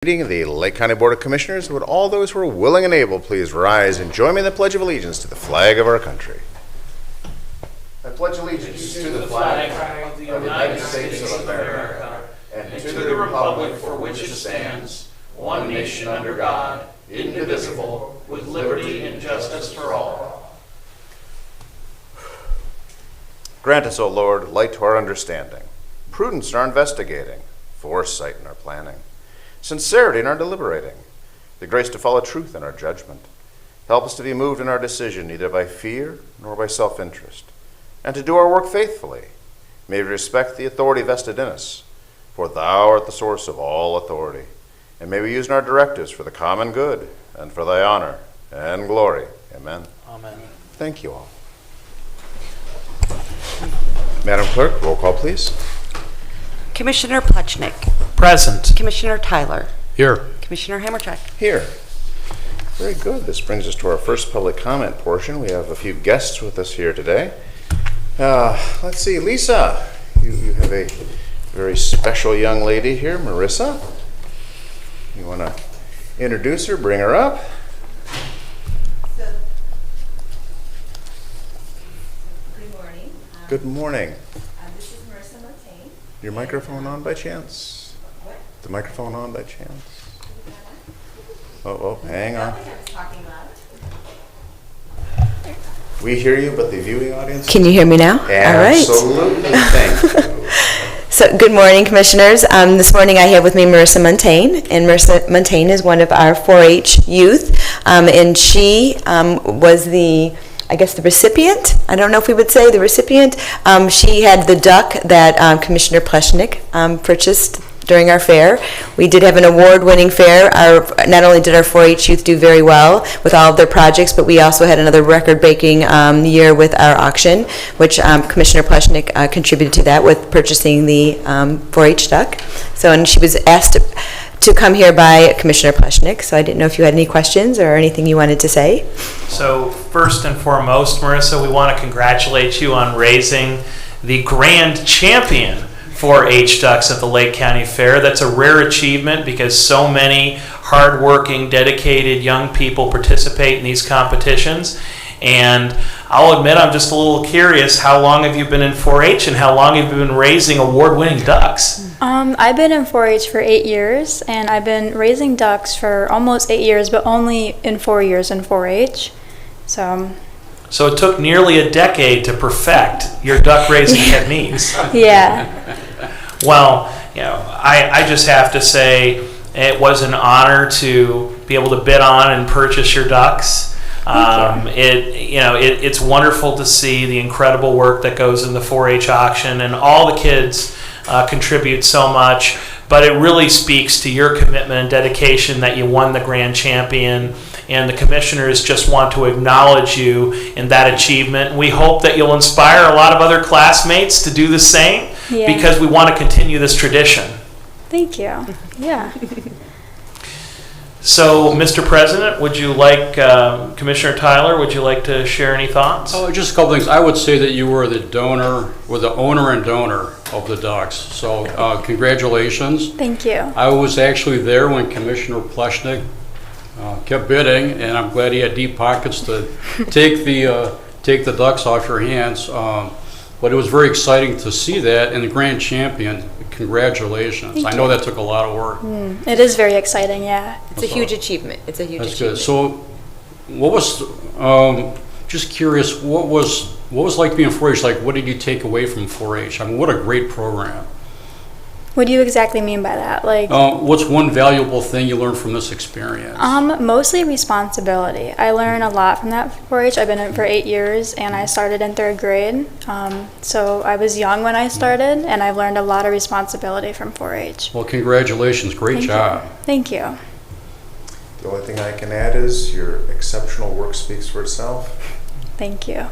Meeting of the Lake County Board of Commissioners. Would all those who are willing and able please rise and join me in the Pledge of Allegiance to the flag of our country. I pledge allegiance to the flag of the United States of America and to the republic for which it stands, one nation under God, indivisible, with liberty and justice for all. Grant us, O Lord, light to our understanding, prudence in our investigating, foresight in our planning, sincerity in our deliberating, the grace to follow truth in our judgment. Help us to be moved in our decision neither by fear nor by self-interest, and to do our work faithfully. May we respect the authority vested in us, for thou art the source of all authority, and may we use in our directives for the common good and for thy honor and glory. Amen. Amen. Thank you all. Madam Clerk, roll call, please. Commissioner Plechnik. Present. Commissioner Tyler. Here. Commissioner Hammercheck. Here. Very good. This brings us to our first public comment portion. We have a few guests with us here today. Let's see, Lisa, you have a very special young lady here, Marissa. You want to introduce her, bring her up? Good morning. Good morning. This is Marissa Montaigne. Your microphone on by chance? What? The microphone on by chance? Oh, hang I on. think I was talking loud. We hear you, but the viewing audience? Can you hear me now? All right. Absolutely. Thank you. So, good morning, Commissioners. This morning I have with me Marissa Montaigne, and Marissa Montaigne is one of our 4-H youth, and she was the recipient. I don't know if we would say the recipient. She had the duck that Commissioner Plechnik purchased during our fair. We did have an award-winning fair. Not only did our 4-H youth do very well with all of their projects, but we also had another record-breaking year with our auction, which Commissioner Plechnik contributed to that with purchasing the 4-H duck. So, and she was asked to come here by Commissioner Plechnik, so I didn't know if you had any questions or anything you wanted to say. So first and foremost, Marissa, we want to congratulate you on raising the grand champion 4-H ducks at the Lake County Fair. That's a rare achievement because so many hardworking, dedicated young people participate in these competitions. And I'll admit I'm just a little curious, how long have you been in 4-H and how long have you been raising award-winning ducks? I've been in 4-H for 8 years, and I've been raising ducks for almost 8 years, but only in 4 years in 4-H. So it took nearly a decade to perfect your duck raising techniques. yeah. Well, I just have to say it was an honor to be able to bid on and purchase your ducks. It's wonderful to see the incredible work that goes in the 4-H auction, and all the kids contribute so much, but it really speaks to your commitment and dedication that you won the grand champion, and the commissioners just want to acknowledge you in that achievement. We hope that you'll inspire a lot of other classmates to do the same, because we want to continue this tradition. Thank you. Yeah. So, Mr. President, would you like, Commissioner Tyler, would you like to share any thoughts? Oh, just a couple things. I would say that you were the owner and donor of the ducks. So, congratulations. Thank you. I was actually there when Commissioner Plechnik kept bidding, and I'm glad he had deep pockets to take the ducks off your hands. But it was very exciting to see that, and the grand champion. Congratulations. Thank I know you. that took a lot of work. It is very exciting, yeah. It's a huge achievement. It's a huge That's achievement. good. So, what was, just curious, what was like being 4-H? Like, what did you take away from 4-H? I mean, what a great program. What do you exactly mean by that? Like, what's one valuable thing you learned from this experience? mostly responsibility. I learned a lot from that 4-H. I've been in it for 8 years, and I started in 3rd grade. So I was young when I started, and I've learned a lot of responsibility from 4-H. Well, congratulations. Great job. Thank you. The only thing I can add is your exceptional work speaks for itself. Thank you.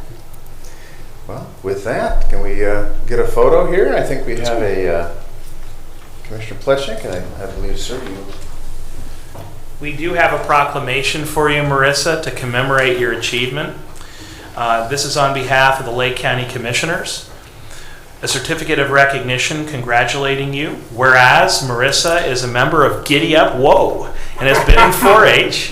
Well, with that, can we get a photo here? I think we have a Commissioner Plechnik, and I believe, sir, you. We do have a proclamation for you, Marissa, to commemorate your achievement. This is on behalf of the Lake County Commissioners. a certificate of recognition congratulating you. Whereas Marissa is a member of Giddy Up Whoa and has been in 4-H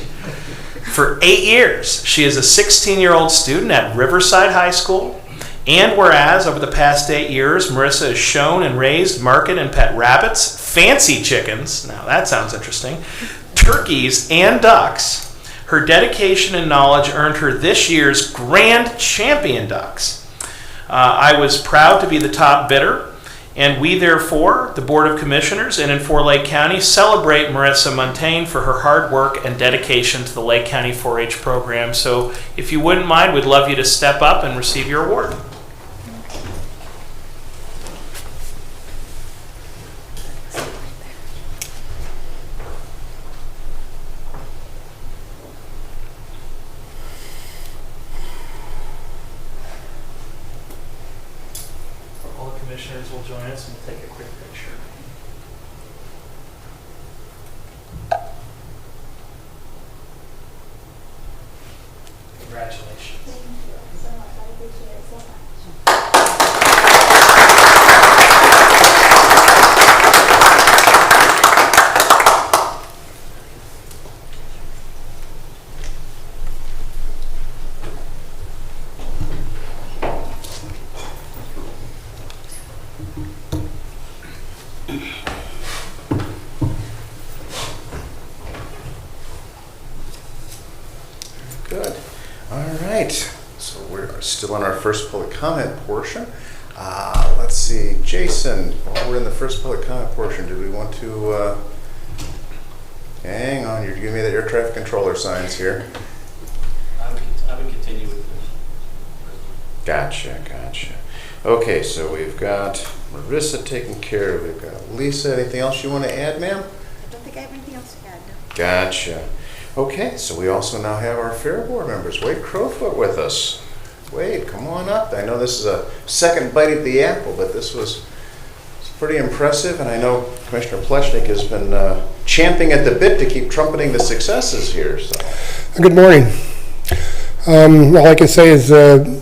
for 8 years. She is a 16-year-old student at Riverside High School. And whereas over the past 8 years, Marissa has shown and raised, market, and pet rabbits, fancy chickens, now that sounds interesting, turkeys, and ducks. Her dedication and knowledge earned her this year's Grand Champion Ducks. I was proud to be the top bidder, and we therefore, the Board of Commissioners and in Lake County, celebrate Marissa Montaigne for her hard work and dedication to the Lake County 4-H program. So if you wouldn't mind, we'd love you to step up and receive your award. Commissioners will join us and we'll take a quick picture. Congratulations. Thank you so much. I appreciate it so much. Good. All right. So we're still in our first public comment portion. Let's see, Jason, while we're in the first public comment portion, do we want to, hang on, you're giving me the air traffic controller signs here. I would continue with this. Gotcha. Okay, so we've got Marissa taken care of. We've got Lisa. Anything else you want to add, ma'am? I don't think I have anything else to add. No. Gotcha. Okay, so we also now have our Fair Board members. Wade Crowfoot with us. Wade, come on up. I know this is a second bite at the apple, but this was pretty impressive, and I know Commissioner Plechnik has been champing at the bit to keep trumpeting the successes here. So. Good morning. All I can say is the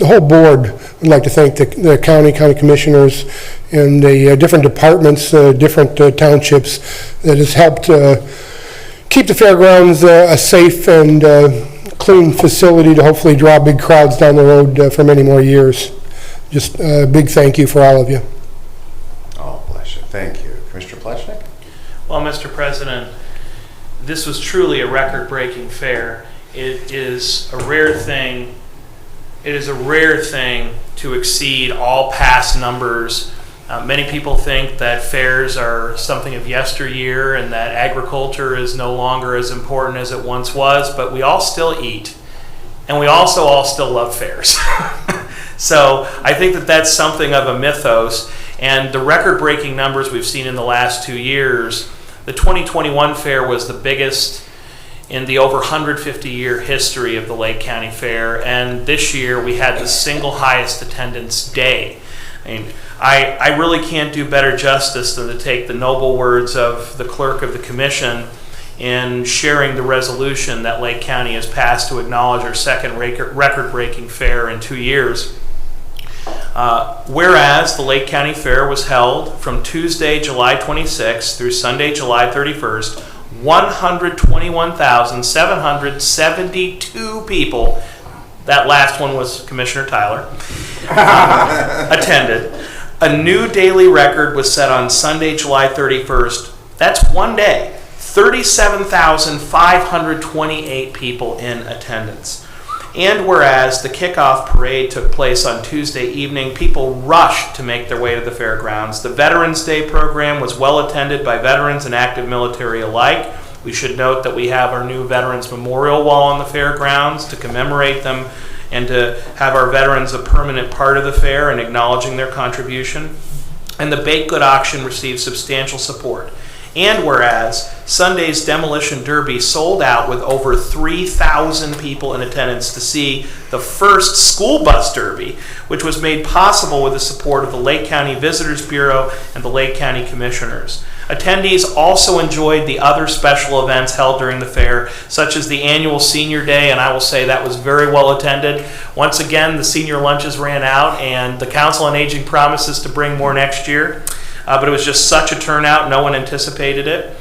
whole board would like to thank the county commissioners and the different departments, different townships that has helped keep the fairgrounds a safe and clean facility to hopefully draw big crowds down the road for many more years. Just a big thank you for all of you. Oh, bless you. Thank you. Commissioner Plechnik? Well, Mr. President, this was truly a record-breaking fair. It is a rare thing. It is a rare thing to exceed all past numbers. Many people think that fairs are something of yesteryear and that agriculture is no longer as important as it once was, but we all still eat, and we also all still love fairs. So I think that that's something of a mythos, and the record-breaking numbers we've seen in the last 2 years, the 2021 fair was the biggest in the over 150-year history of the Lake County Fair, and this year we had the single highest attendance day. I really can't do better justice than to take the noble words of the clerk of the commission in sharing the resolution that Lake County has passed to acknowledge our second record-breaking fair in 2 years. Whereas the Lake County Fair was held from Tuesday, July 26th through Sunday, July 31st, 121,772 people, that last one was Commissioner Tyler, attended. A new daily record was set on Sunday, July 31st. That's one day. 37,528 people in attendance. And whereas the kickoff parade took place on Tuesday evening, people rushed to make their way to the fairgrounds. The Veterans Day program was well attended by veterans and active military alike. We should note that we have our new Veterans Memorial Wall on the fairgrounds to commemorate them and to have our veterans a permanent part of the fair and acknowledging their contribution. And the baked good auction received substantial support. And whereas Sunday's Demolition Derby sold out with over 3,000 people in attendance to see the first school bus derby, which was made possible with the support of the Lake County Visitors Bureau and the Lake County Commissioners. Attendees also enjoyed the other special events held during the fair, such as the annual Senior Day, and I will say that was very well attended. Once again, the senior lunches ran out, and the Council on Aging promises to bring more next year. But it was just such a turnout, no one anticipated it.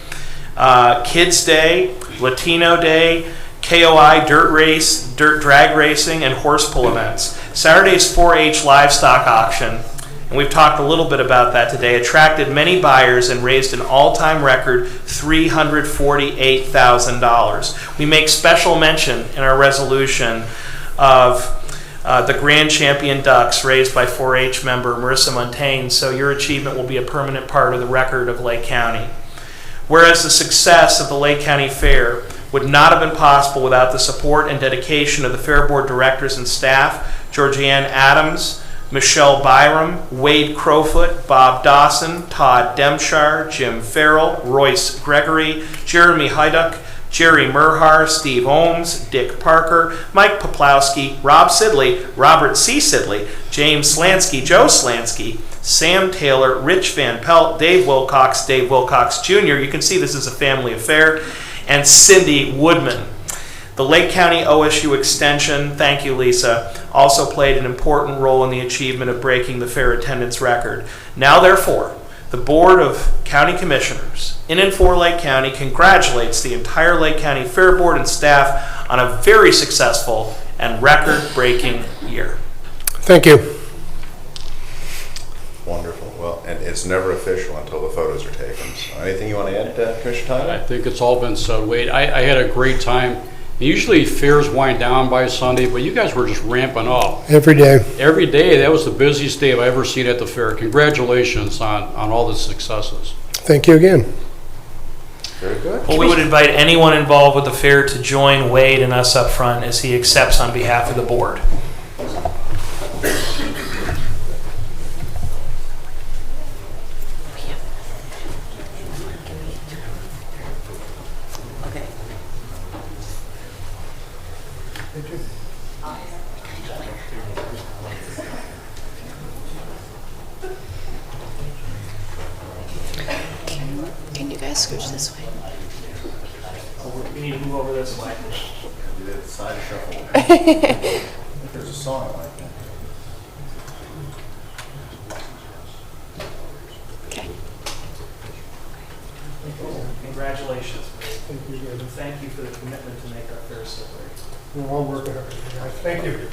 Kids Day, Latino Day, KOI dirt race, dirt drag racing, and horse pull events. Saturday's 4-H livestock auction, and we've talked a little bit about that today, attracted many buyers and raised an all-time record $348,000. We make special mention in our resolution of the Grand Champion Ducks raised by 4-H member Marissa Montaigne, so your achievement will be a permanent part of the record of Lake County. Whereas the success of the Lake County Fair would not have been possible without the support and dedication of the Fair Board directors and staff, Georgianne Adams, Michelle Byram, Wade Crowfoot, Bob Dawson, Todd Demshar, Jim Farrell, Royce Gregory, Jeremy Hyduck, Jerry Merhar, Steve Ohms, Dick Parker, Mike Poplowski, Rob Sidley, Robert C. Sidley, James Slansky, Joe Slansky, Sam Taylor, Rich Van Pelt, Dave Wilcox Jr. You can see this is a family affair, and Cindy Woodman. The Lake County OSU Extension, thank you Lisa, also played an important role in the achievement of breaking the fair attendance record. Now therefore, the Board of County Commissioners in and for Lake County congratulates the entire Lake County Fair Board and staff on a very successful and record-breaking year. Thank you. Wonderful. Well, and it's never official until the photos are taken. So anything you want to add, Commissioner Tyler? I think it's all been said. Wade, I had a great time. Usually fairs wind down by Sunday, but you guys were just ramping up. Every day. Every day, that was the busiest day I've ever seen at the fair. Congratulations on all the successes. Thank you again. Very good. Well, we would invite anyone involved with the fair to join Wade and us up front as he accepts on behalf of the board. Can you guys scooch this way? We need to move over this way. You did the side shuffle. I think there's a song like that. Okay. Congratulations. Thank you. And thank you for the commitment to make our fair so great. We're all working hard. Thank you.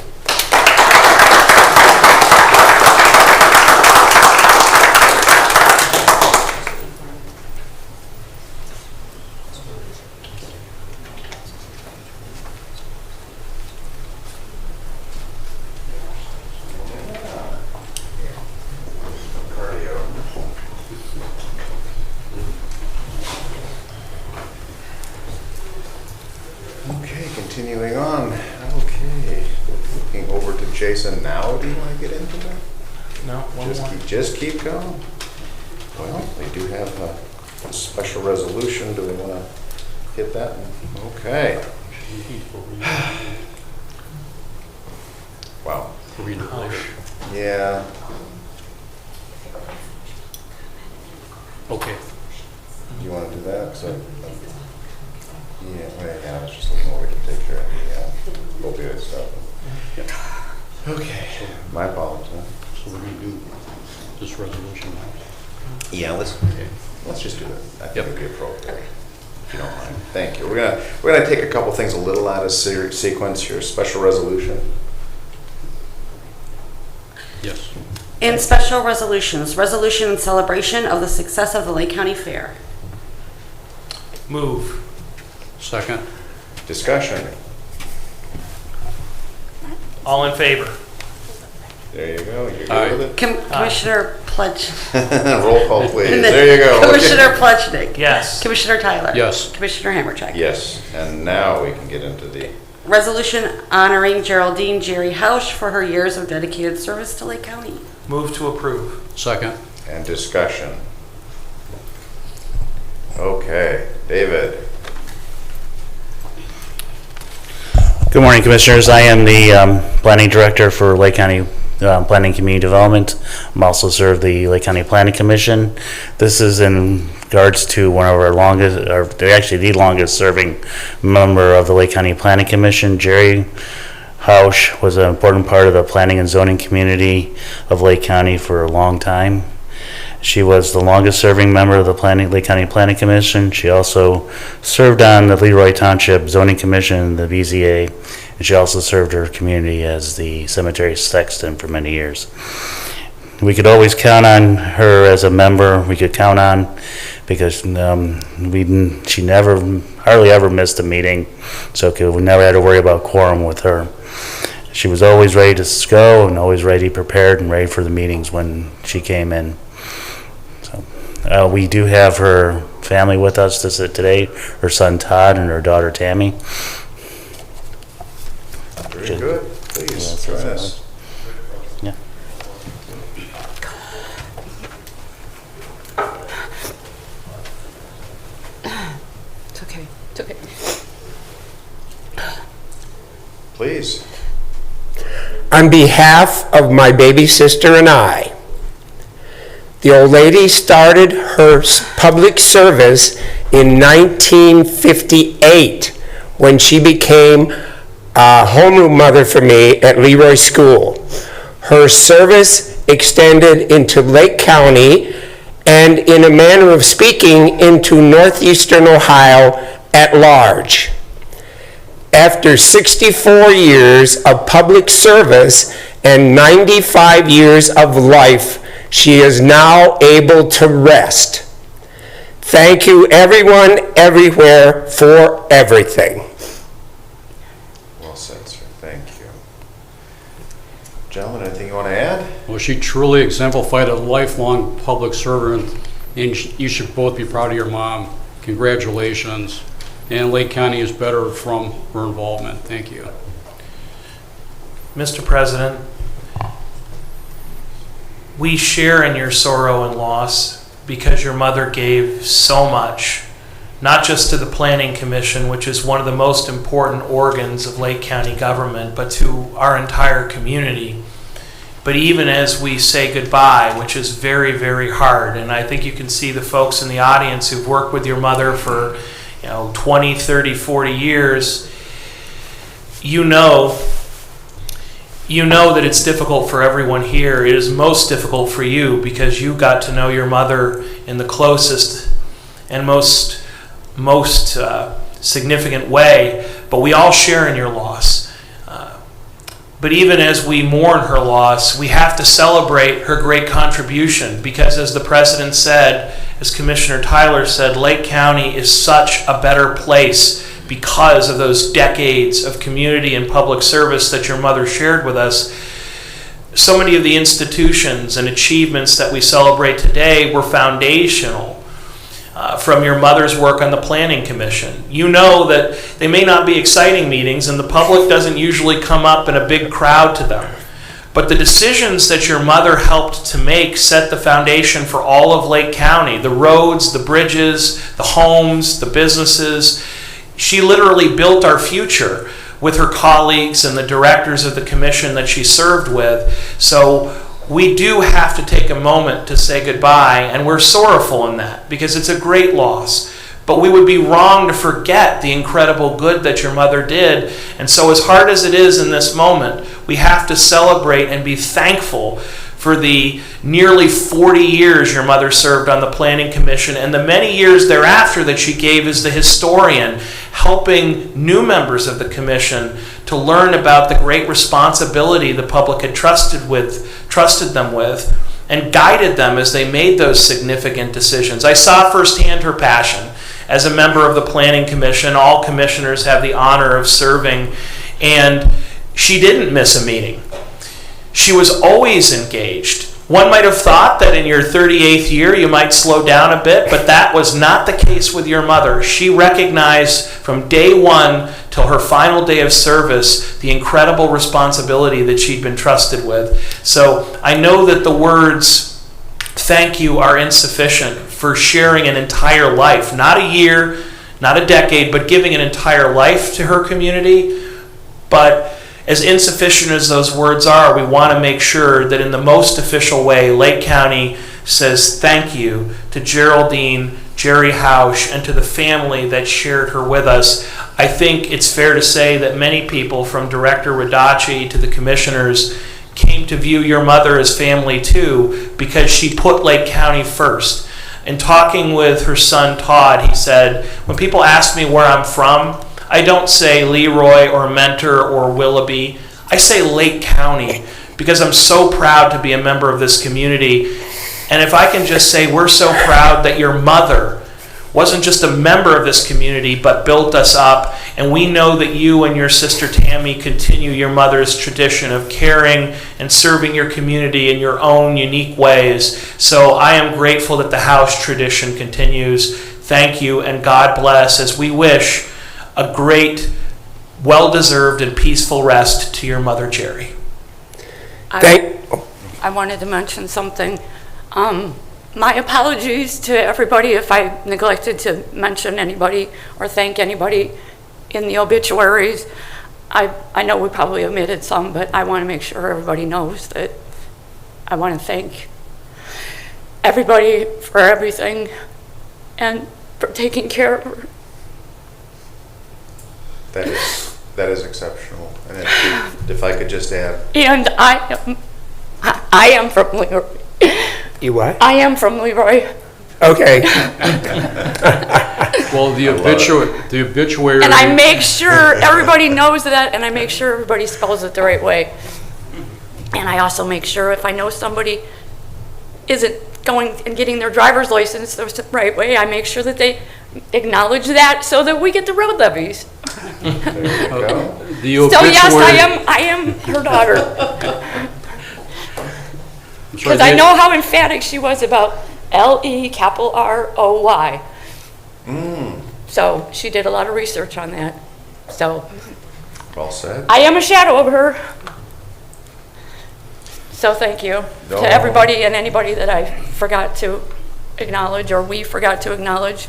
Okay, continuing on. Okay, looking over to Jason now. Do you want to get into that? No, one more. Just keep going. Well, we do have a special resolution. Do we want to hit that? Okay. Wow. Read it later. Yeah. Okay. You want to do that? So, yeah, well, yeah, I was just looking where we can take care of the opioid stuff. Okay. My apologies. So we're going to do this resolution now. Yeah, let's just do that. I think it'd be appropriate, if you don't mind. Thank you. We're gonna take a couple things a little out of sequence here. Special resolution. Yes. And special resolutions. Resolution in celebration of the success of the Lake County Fair. Move. Second. Discussion. All in favor? There you go. You're Aye. good with it? Commissioner Pledge. Roll call, please. There you go. Commissioner Pledgnick. Yes. Commissioner Tyler. Yes. Commissioner Hammercheck. Yes. And now we can get into the Resolution honoring Geraldine Jerry Housh for her years of dedicated service to Lake County. Move to approve. Second. and discussion. Okay, David. Good morning, Commissioners. I am the Planning Director for Lake County Planning Community Development. I'm also served the Lake County Planning Commission. This is in regards to one of our longest, or actually the longest serving member of the Lake County Planning Commission. Jerry Housh was an important part of the planning and zoning community of Lake County for a long time. She was the longest serving member of the Lake County Planning Commission. She also served on the Leroy Township Zoning Commission, the BZA, and she also served her community as the cemetery sexton for many years. We could always count on her as a member. We could count on, because she hardly ever missed a meeting, so we never had to worry about quorum with her. She was always ready to go and always ready, prepared, and ready for the meetings when she came in. We do have her family with us today, her son Todd and her daughter Tammy. Very good. Please, join us. Yeah. It's okay. It's okay. Please. On behalf of my baby sister and I, the old lady started her public service in 1958 when she became a homeroom mother for me at Leroy School. Her service extended into Lake County and, in a manner of speaking, into northeastern Ohio at large. After 64 years of public service and 95 years of life, she is now able to rest. Thank you, everyone, everywhere, for everything. Well said, sir. Thank you. Gentlemen, anything you want to add? Well, she truly exemplified a lifelong public servant, and you should both be proud of your mom. Congratulations. And Lake County is better from her involvement. Thank you. Mr. President, we share in your sorrow and loss because your mother gave so much, not just to the Planning Commission, which is one of the most important organs of Lake County government, but to our entire community. But even as we say goodbye, which is very, very hard, and I think you can see the folks in the audience who've worked with your mother for 20, 30, 40 years, you know that it's difficult for everyone here. It is most difficult for you because you got to know your mother in the closest and most significant way, but we all share in your loss. But even as we mourn her loss, we have to celebrate her great contribution because, as the President said, as Commissioner Tyler said, Lake County is such a better place because of those decades of community and public service that your mother shared with us. So many of the institutions and achievements that we celebrate today were foundational from your mother's work on the Planning Commission. You know that they may not be exciting meetings and the public doesn't usually come up in a big crowd to them. But the decisions that your mother helped to make set the foundation for all of Lake County. The roads, the bridges, the homes, the businesses. She literally built our future with her colleagues and the directors of the commission that she served with. So we do have to take a moment to say goodbye, and we're sorrowful in that because it's a great loss. But we would be wrong to forget the incredible good that your mother did. And so as hard as it is in this moment, we have to celebrate and be thankful for the nearly 40 years your mother served on the Planning Commission and the many years thereafter that she gave as the historian, helping new members of the commission to learn about the great responsibility the public had trusted them with and guided them as they made those significant decisions. I saw firsthand her passion. As a member of the Planning Commission, all commissioners have the honor of serving, and she didn't miss a meeting. She was always engaged. One might have thought that in your 38th year you might slow down a bit, but that was not the case with your mother. She recognized from day one till her final day of service the incredible responsibility that she'd been trusted with. So I know that the words thank you are insufficient for sharing an entire life, not a year, not a decade, but giving an entire life to her community. But as insufficient as those words are, we want to make sure that in the most official way, Lake County says thank you to Geraldine, Jerry Housh, and to the family that shared her with us. I think it's fair to say that many people, from Director Radachi to the commissioners, came to view your mother as family too, because she put Lake County first. In talking with her son Todd, he said, when people ask me where I'm from, I don't say Leroy or Mentor or Willoughby. I say Lake County, because I'm so proud to be a member of this community. And if I can just say, we're so proud that your mother wasn't just a member of this community, but built us up. And we know that you and your sister Tammy continue your mother's tradition of caring and serving your community in your own unique ways. So I am grateful that the Housh tradition continues. Thank you, and God bless, as we wish a great, well-deserved, and peaceful rest to your mother, Jerry. I wanted to mention something. My apologies to everybody if I neglected to mention anybody or thank anybody in the obituaries. I know we probably omitted some, but I want to make sure everybody knows that I want to thank everybody for everything and for taking care of her. That is exceptional. And if I could just add. And I am from Leroy. You what? I am from Leroy. Okay. Well, the obituary. And I make sure everybody knows that, and I make sure everybody spells it the right way. And I also make sure if I know somebody isn't going and getting their driver's license the right way, I make sure that they acknowledge that so that we get the road levies. So yes, I am her daughter. Because I know how emphatic she was about LEROY. So she did a lot of research on that. So Well said. I am a shadow of her. So thank you to everybody and anybody that I forgot to acknowledge or we forgot to acknowledge.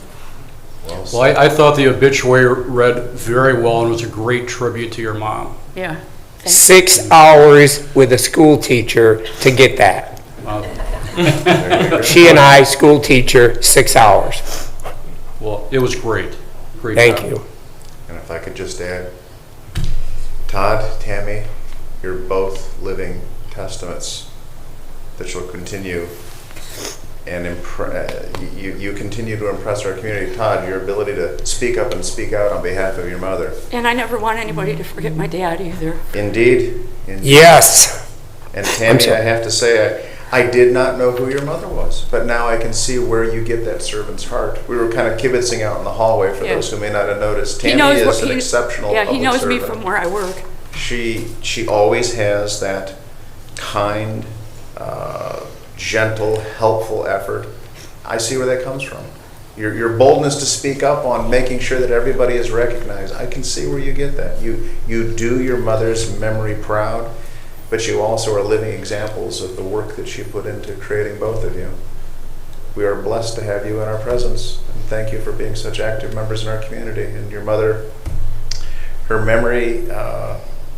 Well, I thought the obituary read very well and was a great tribute to your mom. Yeah. 6 hours with a school teacher to get that. She and I, school teacher, 6 hours. Well, it was great. Great Thank job. you. And if I could just add, Todd, Tammy, you're both living testaments that shall continue and you continue to impress our community. Todd, your ability to speak up and speak out on behalf of your mother. And I never want anybody to forget my dad either. Indeed. Yes. And Tammy, I have to say, I did not know who your mother was, but now I can see where you get that servant's heart. We were kind of kibitzing out in the hallway for those who may not have noticed. Tammy is an exceptional public servant. Yeah, he knows me from where I work. She always has that kind, gentle, helpful effort. I see where that comes from. Your boldness to speak up on making sure that everybody is recognized. I can see where you get that. You do your mother's memory proud, but you also are living examples of the work that she put into creating both of you. We are blessed to have you in our presence, and thank you for being such active members in our community. And your mother, her memory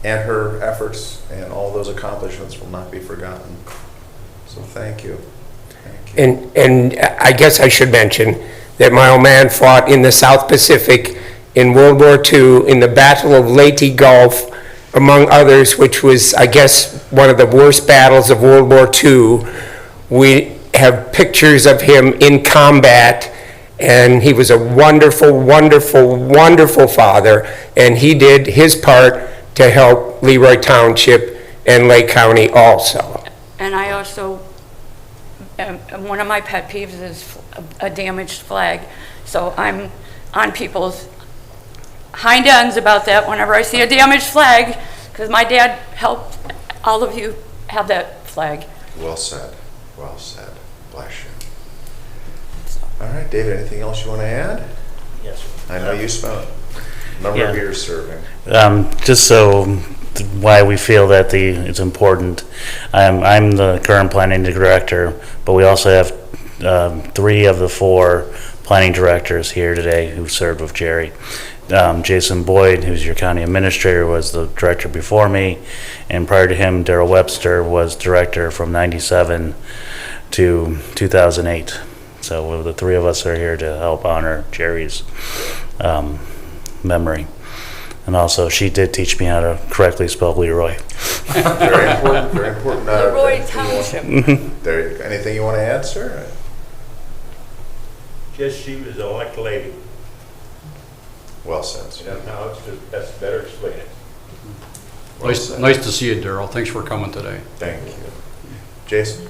and her efforts and all those accomplishments will not be forgotten. So thank you. Thank you. And I guess I should mention that my old man fought in the South Pacific in World War II in the Battle of Leyte Gulf, among others, which was, I guess, one of the worst battles of World War II. We have pictures of him in combat, and he was a wonderful, wonderful, wonderful father, and he did his part to help Leroy Township and Lake County also. And I also, one of my pet peeves is a damaged flag. So I'm on people's hind ends about that whenever I see a damaged flag, because my dad helped all of you have that flag. Well said. Well said. Bless you. All right, David, anything else you want to add? Yes. I know you spent a number of years serving. Just so why we feel that it's important. I'm the current planning director, but we also have 3 of the 4 planning directors here today who served with Jerry. Jason Boyd, who's your county administrator, was the director before me, and prior to him, Darrell Webster was director from 97 to 2008. So the three of us are here to help honor Jerry's memory. And also, she did teach me how to correctly spell Leroy. Very important, very important. Leroy Township. Anything you want to add, sir? Just she was a like lady. Well said, sir. No, that's better explained. Well said. Nice to see you, Darrell. Thanks for coming today. Thank you. Jason?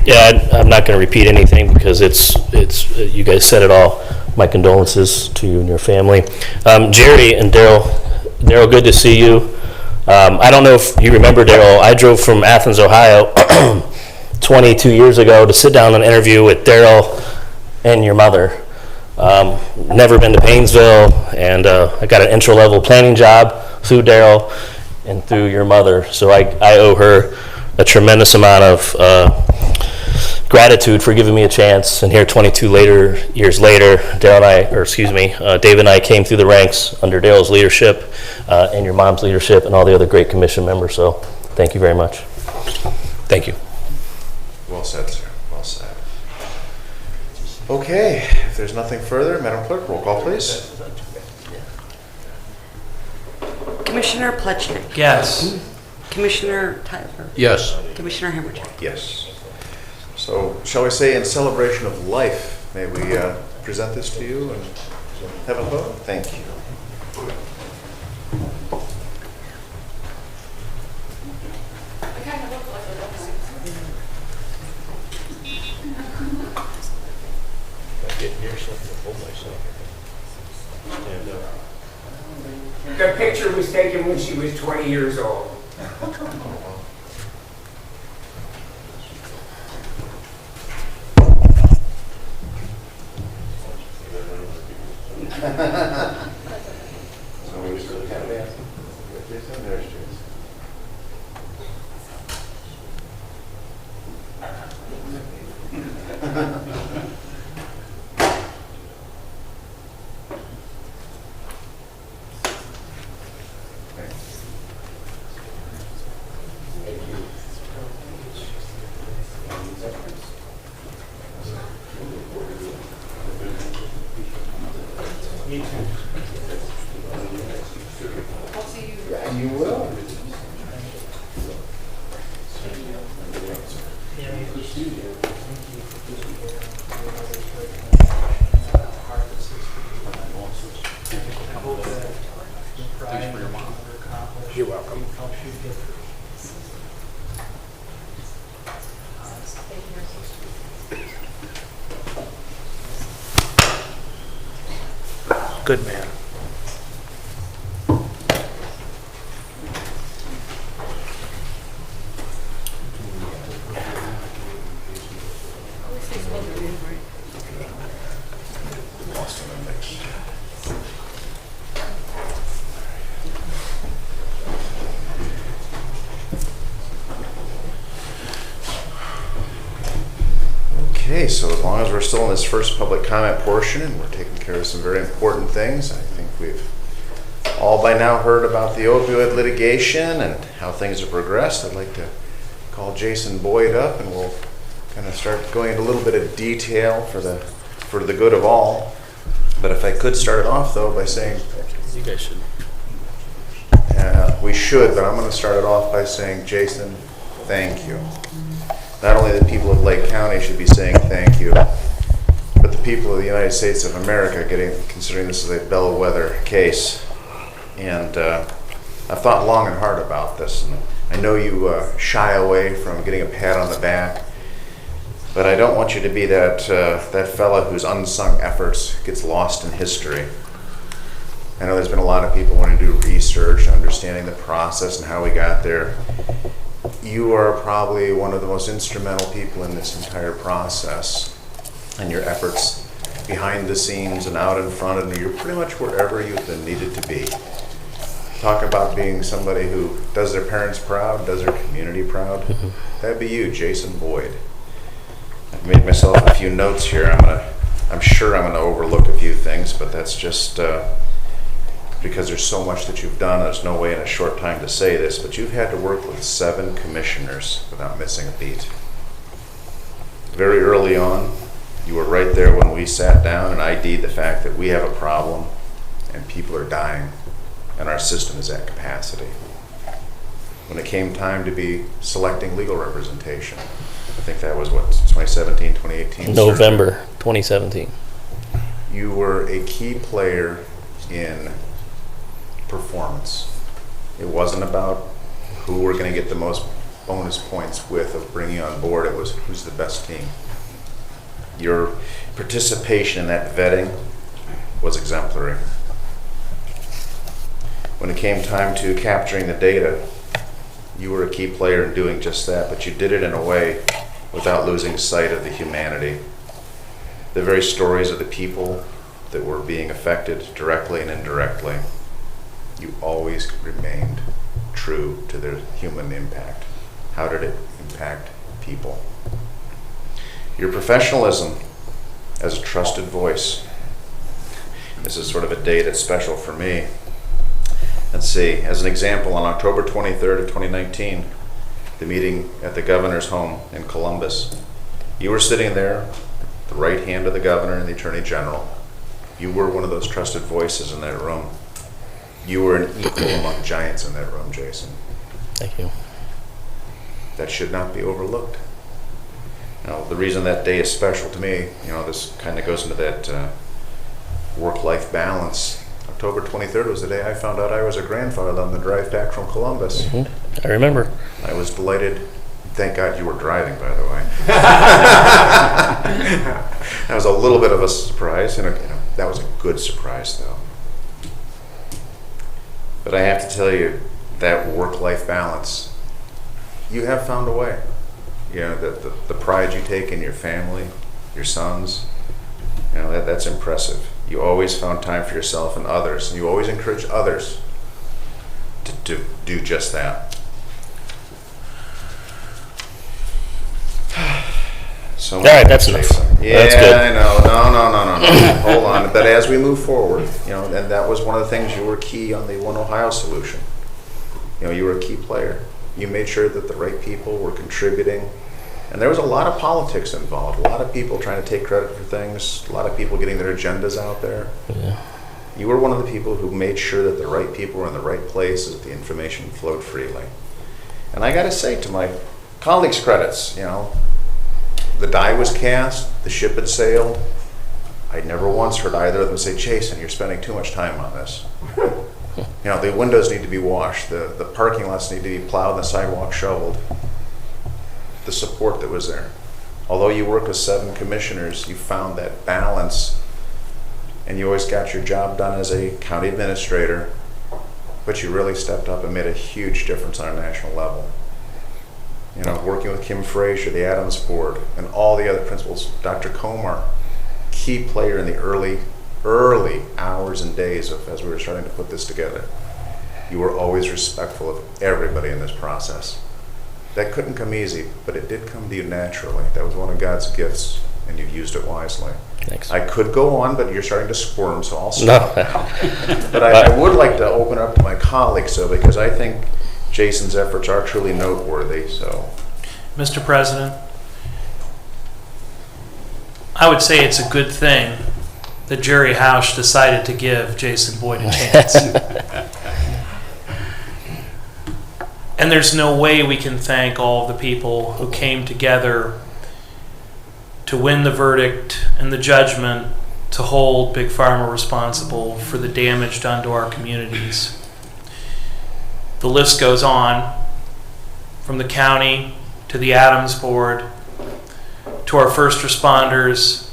Yeah, I'm not going to repeat anything because it's you guys said it all. My condolences to you and your family. Jerry and Darrell, good to see you. I don't know if you remember, Darrell, I drove from Athens, Ohio 22 years ago to sit down and interview with Darrell and your mother. Never been to Painesville, and I got an entry-level planning job through Darrell and through your mother. So I owe her a tremendous amount of gratitude for giving me a chance. And here 22 years later, Dave and I came through the ranks under Darrell's leadership and your mom's leadership and all the other great commission members. So thank you very much. Thank you. Well said, sir. Well said. Okay, if there's nothing further, Madam Clerk, roll call, please. Commissioner Plechnik. Yes. Commissioner Tyler. Yes. Commissioner Hammercheck. Yes. So, shall we say, in celebration of life, may we present this to you and have a vote? Thank you. Get near something to hold myself. Stand up. The picture was taken when she was 20 years old. So we just really kind of dance. Jason, there's Jason. You will. Thanks for your mom. You're welcome. Good man. Okay, so as long as we're still in this first public comment portion and we're taking care of some very important things, I think we've all by now heard about the opioid litigation and how things have progressed. I'd like to call Jason Boyd up and we'll kind of start going into a little bit of detail for the good of all. But if I could start it off though by saying, You guys should. we should, but I'm going to start it off by saying, Jason, thank you. Not only the people of Lake County should be saying thank you, but the people of the United States of America considering this is a bellwether case. And I've thought long and hard about this. And I know you shy away from getting a pat on the back, but I don't want you to be that fella whose unsung efforts gets lost in history. I know there's been a lot of people wanting to do research, understanding the process and how we got there. You are probably one of the most instrumental people in this entire process, and your efforts behind the scenes and out in front, and you're pretty much wherever you've been needed to be. talk about being somebody who does their parents proud, does their community proud. That'd be you, Jason Boyd. I've made myself a few notes here. I'm sure I'm gonna overlook a few things, but that's just because there's so much that you've done. There's no way in a short time to say this, but you've had to work with 7 commissioners without missing a beat. Very early on, you were right there when we sat down and ID'd the fact that we have a problem and people are dying and our system is at capacity. When it came time to be selecting legal representation, I think that was what, 2017, 2018? November 2017. You were a key player in performance. It wasn't about who we're going to get the most bonus points with of bringing on board. It was who's the best team. Your participation in that vetting was exemplary. When it came time to capturing the data, you were a key player in doing just that, but you did it in a way without losing sight of the humanity. The very stories of the people that were being affected directly and indirectly, you always remained true to their human impact. How did it impact people? Your professionalism as a trusted voice. This is sort of a day that's special for me. Let's see, as an example, on October 23rd of 2019, the meeting at the governor's home in Columbus, you were sitting there, the right hand of the governor and the attorney general. You were one of those trusted voices in that room. You were an equal among giants in that room, Jason. Thank you. That should not be overlooked. Now, the reason that day is special to me, this kind of goes into that work-life balance. October 23rd was the day I found out I was a grandfather on the drive back from Columbus. I remember. I was delighted. Thank God you were driving, by the way. That was a little bit of a surprise, and that was a good surprise, though. But I have to tell you, that work-life balance, you have found a way. The pride you take in your family, your sons, that's impressive. You always found time for yourself and others, and you always encourage others to do just that. So all right, that's enough. Yeah, that's good. I know. No. Hold on. But as we move forward, and that was one of the things, you were key on the One Ohio solution. You were a key player. You made sure that the right people were contributing. And there was a lot of politics involved, a lot of people trying to take credit for things, a lot of people getting their agendas out there. Yeah. You were one of the people who made sure that the right people were in the right places, that the information flowed freely. And I got to say, to my colleagues' credits, the die was cast, the ship had sailed. I never once heard either of them say, Jason, you're spending too much time on this. The windows need to be washed, the parking lots need to be plowed, and the sidewalk shoveled. The support that was there. Although you worked with 7 commissioners, you found that balance, and you always got your job done as a county administrator, but you really stepped up and made a huge difference on a national level. Working with Kim Frazier, the Adams Board, and all the other principals, Dr. Comar, key player in the early hours and days as we were starting to put this together. You were always respectful of everybody in this process. That couldn't come easy, but it did come to you naturally. That was one of God's gifts, and you've used it wisely. Thanks. I could go on, but you're starting to squirm, so I'll stop now. But I would like to open up to my colleagues, because I think Jason's efforts are truly noteworthy. So, Mr. President, I would say it's a good thing that Jerry Housh decided to give Jason Boyd a chance. And there's no way we can thank all the people who came together to win the verdict and the judgment to hold Big Pharma responsible for the damage done to our communities. The list goes on, from the county to the Adams Board, to our first responders,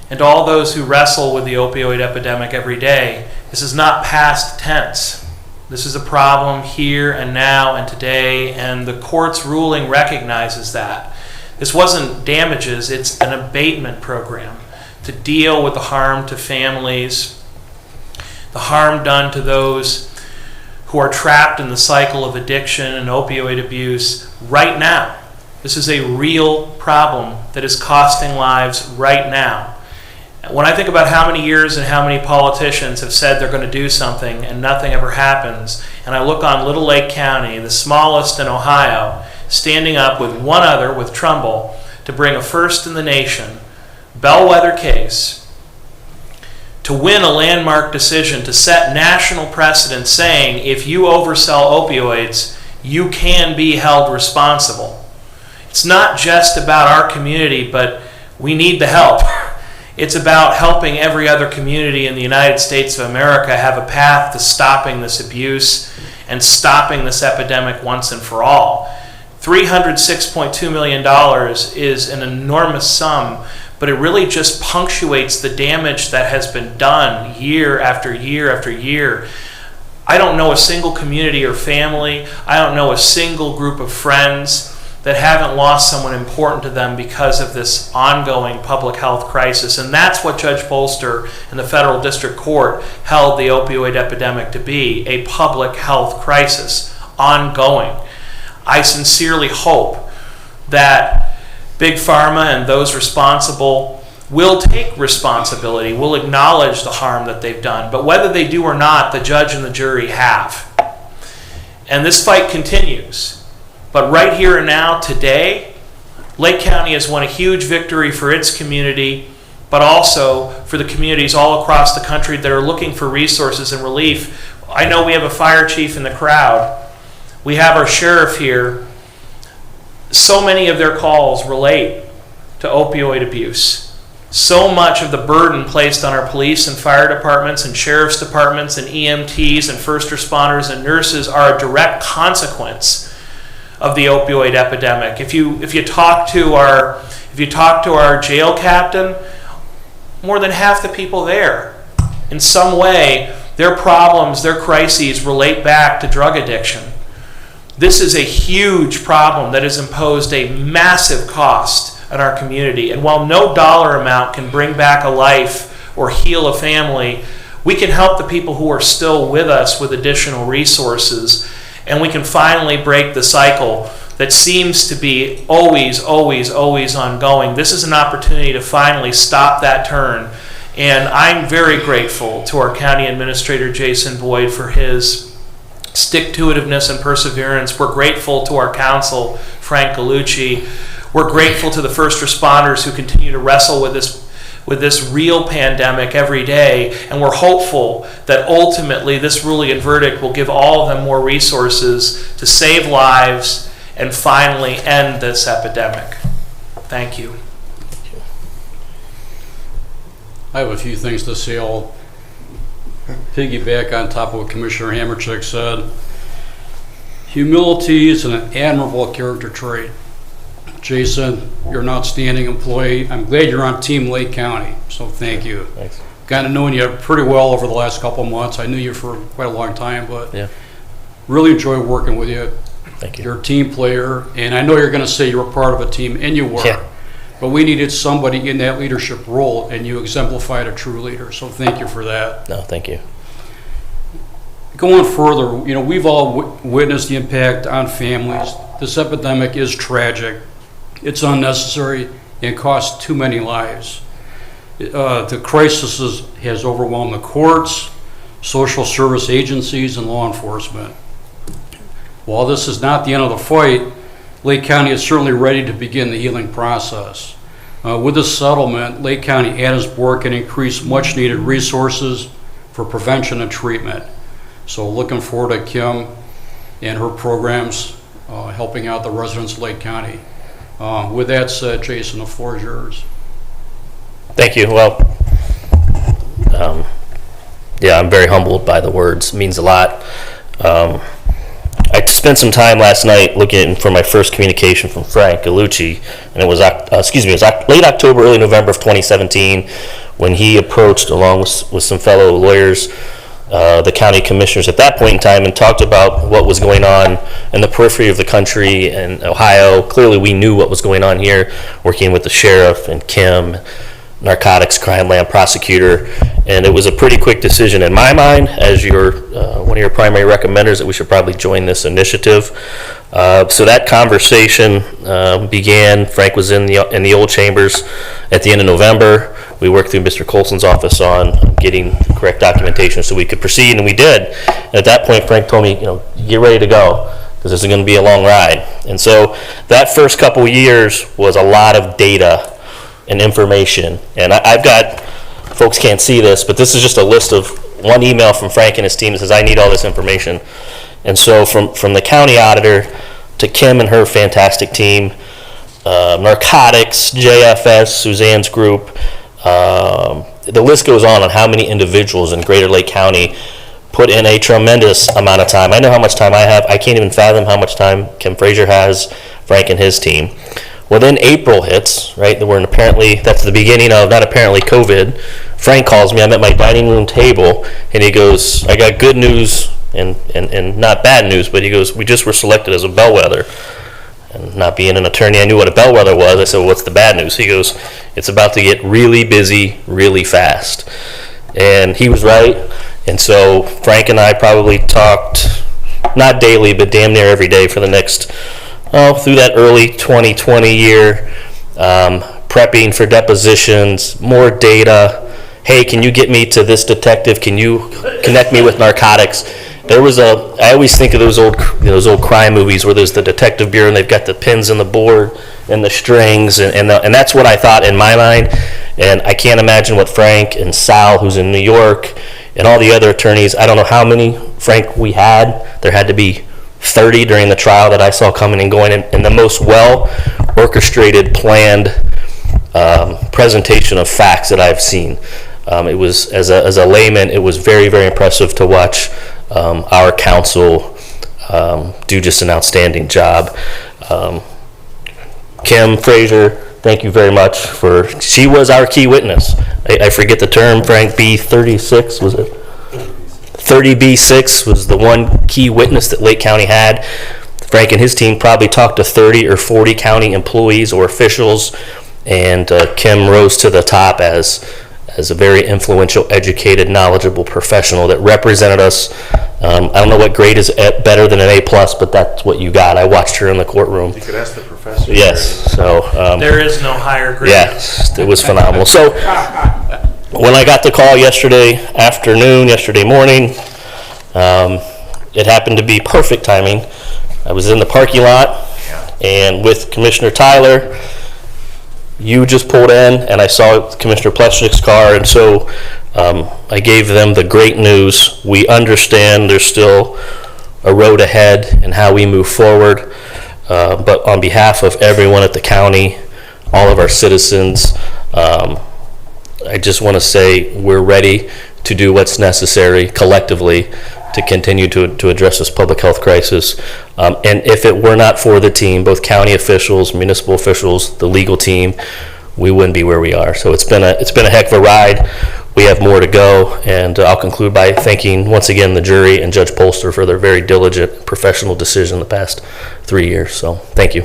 and all those who wrestle with the opioid epidemic every day. This is not past tense. This is a problem here and now and today, and the court's ruling recognizes that. This wasn't damages, it's an abatement program to deal with the harm to families, the harm done to those who are trapped in the cycle of addiction and opioid abuse right now. This is a real problem that is costing lives right now. When I think about how many years and how many politicians have said they're going to do something and nothing ever happens, and I look on Little Lake County, the smallest in Ohio, standing up with one other, with Trumbull, to bring a first in the nation bellwether case to win a landmark decision, to set national precedent saying if you oversell opioids, you can be held responsible. It's not just about our community, but we need the help. It's about helping every other community in the United States of America have a path to stopping this abuse and stopping this epidemic once and for all. $306.2 million is an enormous sum, but it really just punctuates the damage that has been done year after year after year. I don't know a single community or family, I don't know a single group of friends that haven't lost someone important to them because of this ongoing public health crisis. And that's what Judge Bolster and the Federal District Court held the opioid epidemic to be, a public health crisis, ongoing. I sincerely hope that Big Pharma and those responsible will take responsibility, will acknowledge the harm that they've done. But whether they do or not, the judge and the jury have. And this fight continues. But right here and now, today, Lake County has won a huge victory for its community, but also for the communities all across the country that are looking for resources and relief. I know we have a fire chief in the crowd. We have our sheriff here. So many of their calls relate to opioid abuse. So much of the burden placed on our police and fire departments and sheriff's departments and EMTs and first responders and nurses are a direct consequence of the opioid epidemic. If you talk to our jail captain, more than half the people there, in some way, their problems, their crises relate back to drug addiction. This is a huge problem that has imposed a massive cost on our community. And while no dollar amount can bring back a life or heal a family, we can help the people who are still with us with additional resources. And we can finally break the cycle that seems to be always, always, always ongoing. This is an opportunity to finally stop that turn. And I'm very grateful to our County Administrator, Jason Boyd, for his stick-to-itiveness and perseverance. We're grateful to our counsel, Frank Gallucci. We're grateful to the first responders who continue to wrestle with this real pandemic every day, and we're hopeful that ultimately this ruling and verdict will give all of them more resources to save lives and finally end this epidemic. Thank you. I have a few things to say. I'll piggyback on top of what Commissioner Hamerchick said. Humility is an admirable character trait. Jason, you're an outstanding employee. I'm glad you're on Team Lake County, so thank you. Thanks. Kind of known you pretty well over the last couple of months. I knew you for quite a long time, but Yeah. really enjoy working with you. Thank you. You're a team player, and I know you're going to say you were part of a team, and you were. Yeah. But we needed somebody in that leadership role, and you exemplified a true leader, so thank you for that. No, thank you. Going further, we've all witnessed the impact on families. This epidemic is tragic. It's unnecessary and costs too many lives. The crisis has overwhelmed the courts, social service agencies, and law enforcement. While this is not the end of the fight, Lake County is certainly ready to begin the healing process. With this settlement, Lake County and its board can increase much-needed resources for prevention and treatment. So looking forward to Kim and her programs helping out the residents of Lake County. With that said, Jason, the floor is yours. Thank you. Well, yeah, I'm very humbled by the words. It means a lot. I spent some time last night looking for my first communication from Frank Gallucci, and it was late October, early November of 2017 when he approached, along with some fellow lawyers, the county commissioners at that point in time, and talked about what was going on in the periphery of the country and Ohio. Clearly, we knew what was going on here, working with the sheriff and Kim, narcotics crime lab prosecutor, And it was a pretty quick decision in my mind, as one of your primary recommenders, that we should probably join this initiative. So that conversation began. Frank was in the old chambers at the end of November. We worked through Mr. Colson's office on getting the correct documentation so we could proceed, and we did. And at that point, Frank told me, get ready to go, because this is going to be a long ride. And so that first couple of years was a lot of data and information. And I've got, folks can't see this, but this is just a list of one email from Frank and his team that says, I need all this information. And so from the county auditor to Kim and her fantastic team, narcotics, JFS, Suzanne's group, the list goes on how many individuals in Greater Lake County put in a tremendous amount of time. I know how much time I have. I can't even fathom how much time Kim Frazier has, Frank and his team. Well, then April hits, right? That's the beginning of, not apparently, COVID. Frank calls me. I'm at my dining room table, and he goes, I got good news and not bad news, but he goes, we just were selected as a bellwether. And not being an attorney, I knew what a bellwether was. I said, well, what's the bad news? He goes, it's about to get really busy really fast. And he was right. And so Frank and I probably talked, not daily, but damn near every day for the next, through that early 2020 year, prepping for depositions, more data. Hey, can you get me to this detective? Can you connect me with narcotics? I always think of those old crime movies where there's the detective bureau and they've got the pins in the board and the strings, and that's what I thought in my mind. And I can't imagine what Frank and Sal, who's in New York, and all the other attorneys, I don't know how many, Frank, we had. There had to be 30 during the trial that I saw coming and going, and the most well-orchestrated, planned presentation of facts that I've seen. It was, as a layman, it was very, very impressive to watch our counsel do just an outstanding job. Kim Frazier, thank you very much she was our key witness. I forget the term, Frank, B36, was it? 30B6 was the one key witness that Lake County had. Frank and his team probably talked to 30 or 40 county employees or officials, and Kim rose to the top as a very influential, educated, knowledgeable professional that represented us. I don't know what grade is better than an A+, but that's what you got. I watched her in the courtroom. You could ask the professor. Yes. So there is no higher grade. Yes, it was phenomenal. So when I got the call yesterday morning, it happened to be perfect timing. I was in the parking lot, and with Commissioner Tyler, you just pulled in, and I saw Commissioner Pleshnik's car, and so I gave them the great news. We understand there's still a road ahead and how we move forward, but on behalf of everyone at the county, all of our citizens, I just want to say we're ready to do what's necessary collectively to continue to address this public health crisis. And if it were not for the team, both county officials, municipal officials, the legal team, we wouldn't be where we are. So it's been a heck of a ride. We have more to go, and I'll conclude by thanking once again the jury and Judge Polster for their very diligent professional decision the past 3 years. So thank you.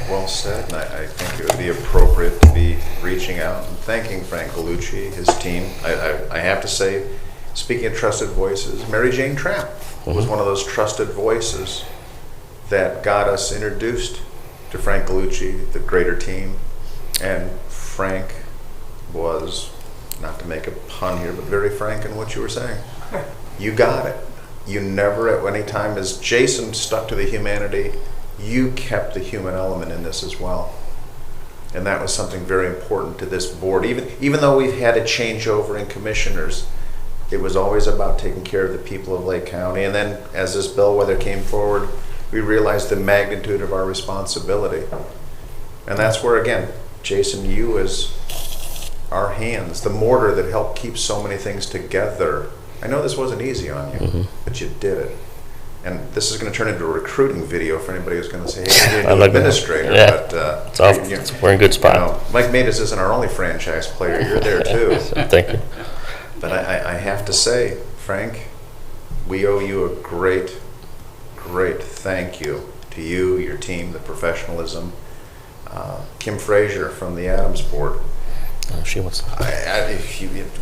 Well said, and I think it would be appropriate to be reaching out and thanking Frank Gallucci, his team. I have to say, speaking of trusted voices, Mary Jane Trapp was one of those trusted voices that got us introduced to Frank Gallucci, the greater team. And Frank was, not to make a pun here, but very frank in what you were saying. You got it. You never at any time, as Jason stuck to the humanity, you kept the human element in this as well. And that was something very important to this board. Even though we've had a changeover in commissioners, it was always about taking care of the people of Lake County. And then as this bellwether came forward, we realized the magnitude of our responsibility. And that's where, again, Jason, you as our hands, the mortar that helped keep so many things together. I know this wasn't easy on you, but you did it. And this is going to turn into a recruiting video for anybody who's going to say, hey, you're an administrator. Yeah, but we're in a good spot. You know, Mike Matus isn't our only franchise player. You're there too. Thank you. But I have to say, Frank, we owe you a great, great thank you to you, your team, the professionalism. Kim Frazier from the Adams Board. She wants to.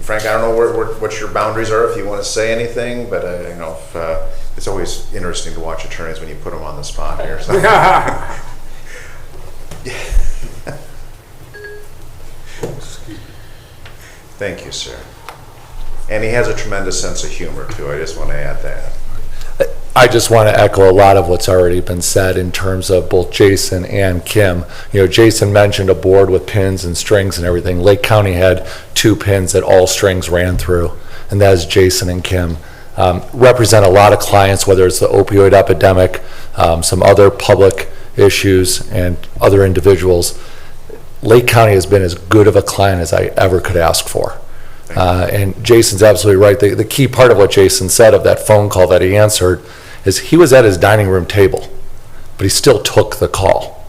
Frank, I don't know what your boundaries are if you want to say anything, but it's always interesting to watch attorneys when you put them on the spot here. So. Thank you, sir. And he has a tremendous sense of humor, too. I just want to add that. I just want to echo a lot of what's already been said in terms of both Jason and Kim. Jason mentioned a board with pins and strings and everything. Lake County had 2 pins that all strings ran through, and that is Jason and Kim. Represent a lot of clients, whether it's the opioid epidemic, some other public issues, and other individuals. Lake County has been as good of a client as I ever could ask for. And Jason's absolutely right. The key part of what Jason said of that phone call that he answered is he was at his dining room table, but he still took the call.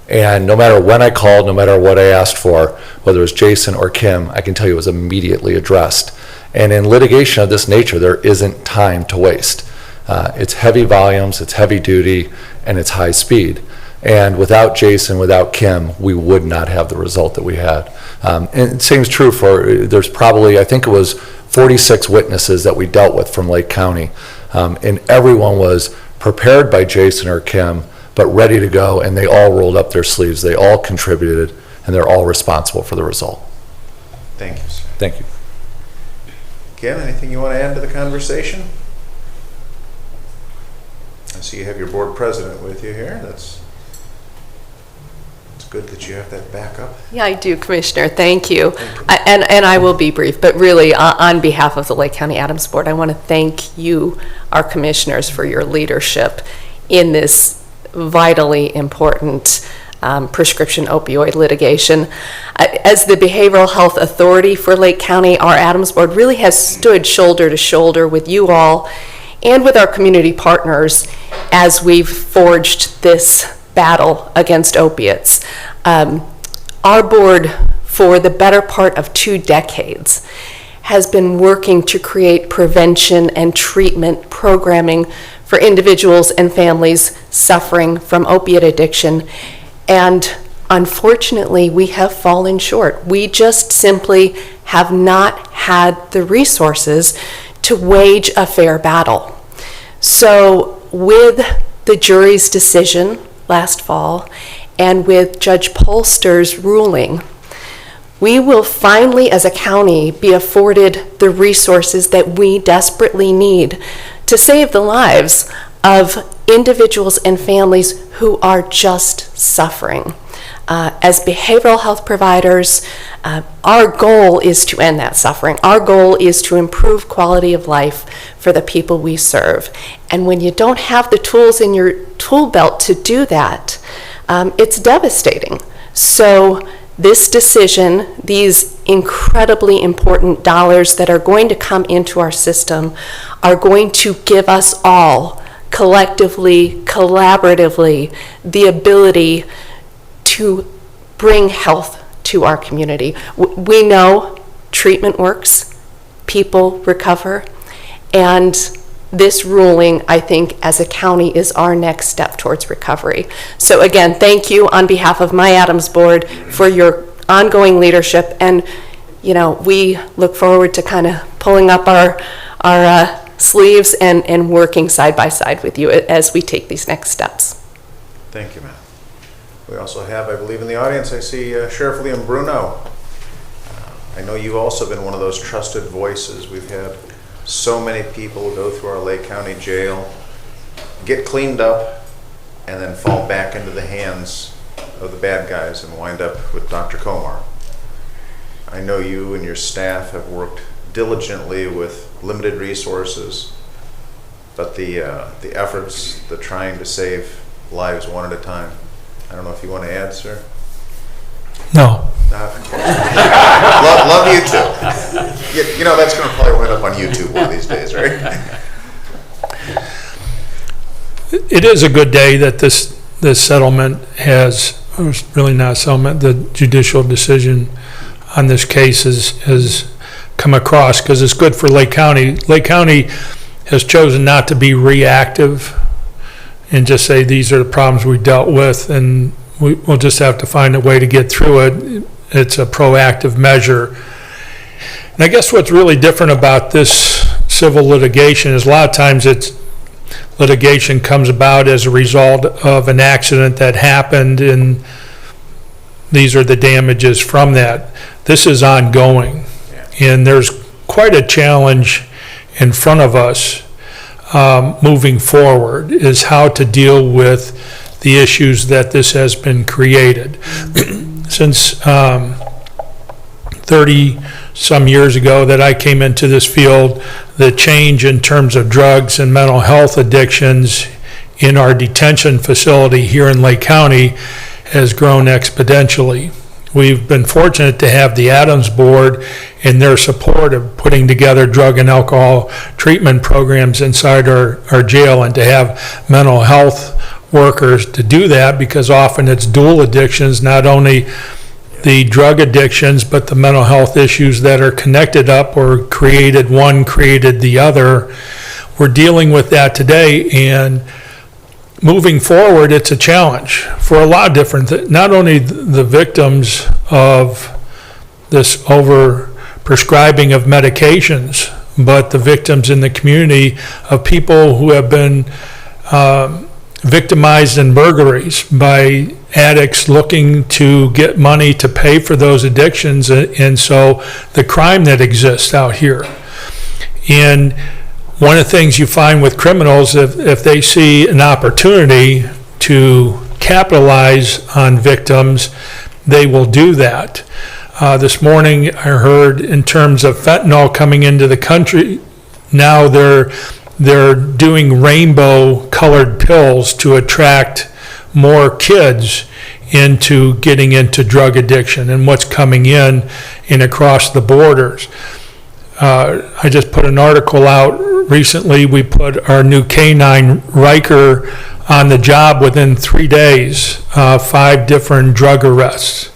And no matter when I called, no matter what I asked for, whether it was Jason or Kim, I can tell you it was immediately addressed. And in litigation of this nature, there isn't time to waste. It's heavy volumes, it's heavy duty, and it's high speed. And without Jason, without Kim, we would not have the result that we had. And same is true for, there's probably, I think it was 46 witnesses that we dealt with from Lake County. And everyone was prepared by Jason or Kim, but ready to go, and they all rolled up their sleeves. They all contributed, and they're all responsible for the result. Thank you, sir. Thank you. Kim, anything you want to add to the conversation? I see you have your board president with you here. It's good that you have that backup. Yeah, I do, Commissioner. Thank you. And I will be brief, but really, on behalf of the Lake County Adams Board, I want to thank you, our commissioners, for your leadership in this vitally important prescription opioid litigation. As the Behavioral Health Authority for Lake County, our Adams Board really has stood shoulder to shoulder with you all and with our community partners as we've forged this battle against opiates. Our board, for the better part of 2 decades, has been working to create prevention and treatment programming for individuals and families suffering from opiate addiction. And unfortunately, we have fallen short. We just simply have not had the resources to wage a fair battle. So with the jury's decision last fall, and with Judge Polster's ruling, we will finally, as a county, be afforded the resources that we desperately need to save the lives of individuals and families who are just suffering. As behavioral health providers, our goal is to end that suffering. Our goal is to improve quality of life for the people we serve. And when you don't have the tools in your tool belt to do that, it's devastating. So this decision, these incredibly important dollars that are going to come into our system, are going to give us all, collectively, collaboratively, the ability to bring health to our community. We know treatment works, people recover, and this ruling, I think, as a county, is our next step towards recovery. So again, thank you on behalf of my Adams Board for your ongoing leadership, and we look forward to kind of pulling up our sleeves and working side by side with you as we take these next steps. Thank you, ma'am. We also have, I believe in the audience, I see Sheriff Liam Bruno. I know you've also been one of those trusted voices. We've had so many people go through our Lake County Jail, get cleaned up, and then fall back into the hands of the bad guys and wind up with Dr. Komar. I know you and your staff have worked diligently with limited resources, but the efforts, the trying to save lives one at a time. I don't know if you want to add, sir? No. Love you too. That's going to probably wind up on YouTube one of these days, right? It is a good day that this settlement has, or it's really not a settlement, the judicial decision on this case has come across, because it's good for Lake County. Lake County has chosen not to be reactive and just say these are the problems we dealt with and we'll just have to find a way to get through it. it's a proactive measure. And I guess what's really different about this civil litigation is a lot of times litigation comes about as a result of an accident that happened, and these are the damages from that. This is ongoing, and there's quite a challenge in front of us moving forward, is how to deal with the issues that this has been created. Since 30 some years ago that I came into this field, the change in terms of drugs and mental health addictions in our detention facility here in Lake County has grown exponentially. We've been fortunate to have the Adams Board in their support of putting together drug and alcohol treatment programs inside our jail, and to have mental health workers to do that, because often it's dual addictions, not only the drug addictions, but the mental health issues that are connected up or created the other. We're dealing with that today, and moving forward, it's a challenge for a lot of different, not only the victims of this over-prescribing of medications, but the victims in the community of people who have been victimized in burglaries by addicts looking to get money to pay for those addictions, and so the crime that exists out here. And one of the things you find with criminals, if they see an opportunity to capitalize on victims, they will do that. This morning I heard in terms of fentanyl coming into the country, now they're doing rainbow colored pills to attract more kids into getting into drug addiction and what's coming in across the borders. I just put an article out recently. We put our new K-9 Riker on the job within 3 days, 5 different drug arrests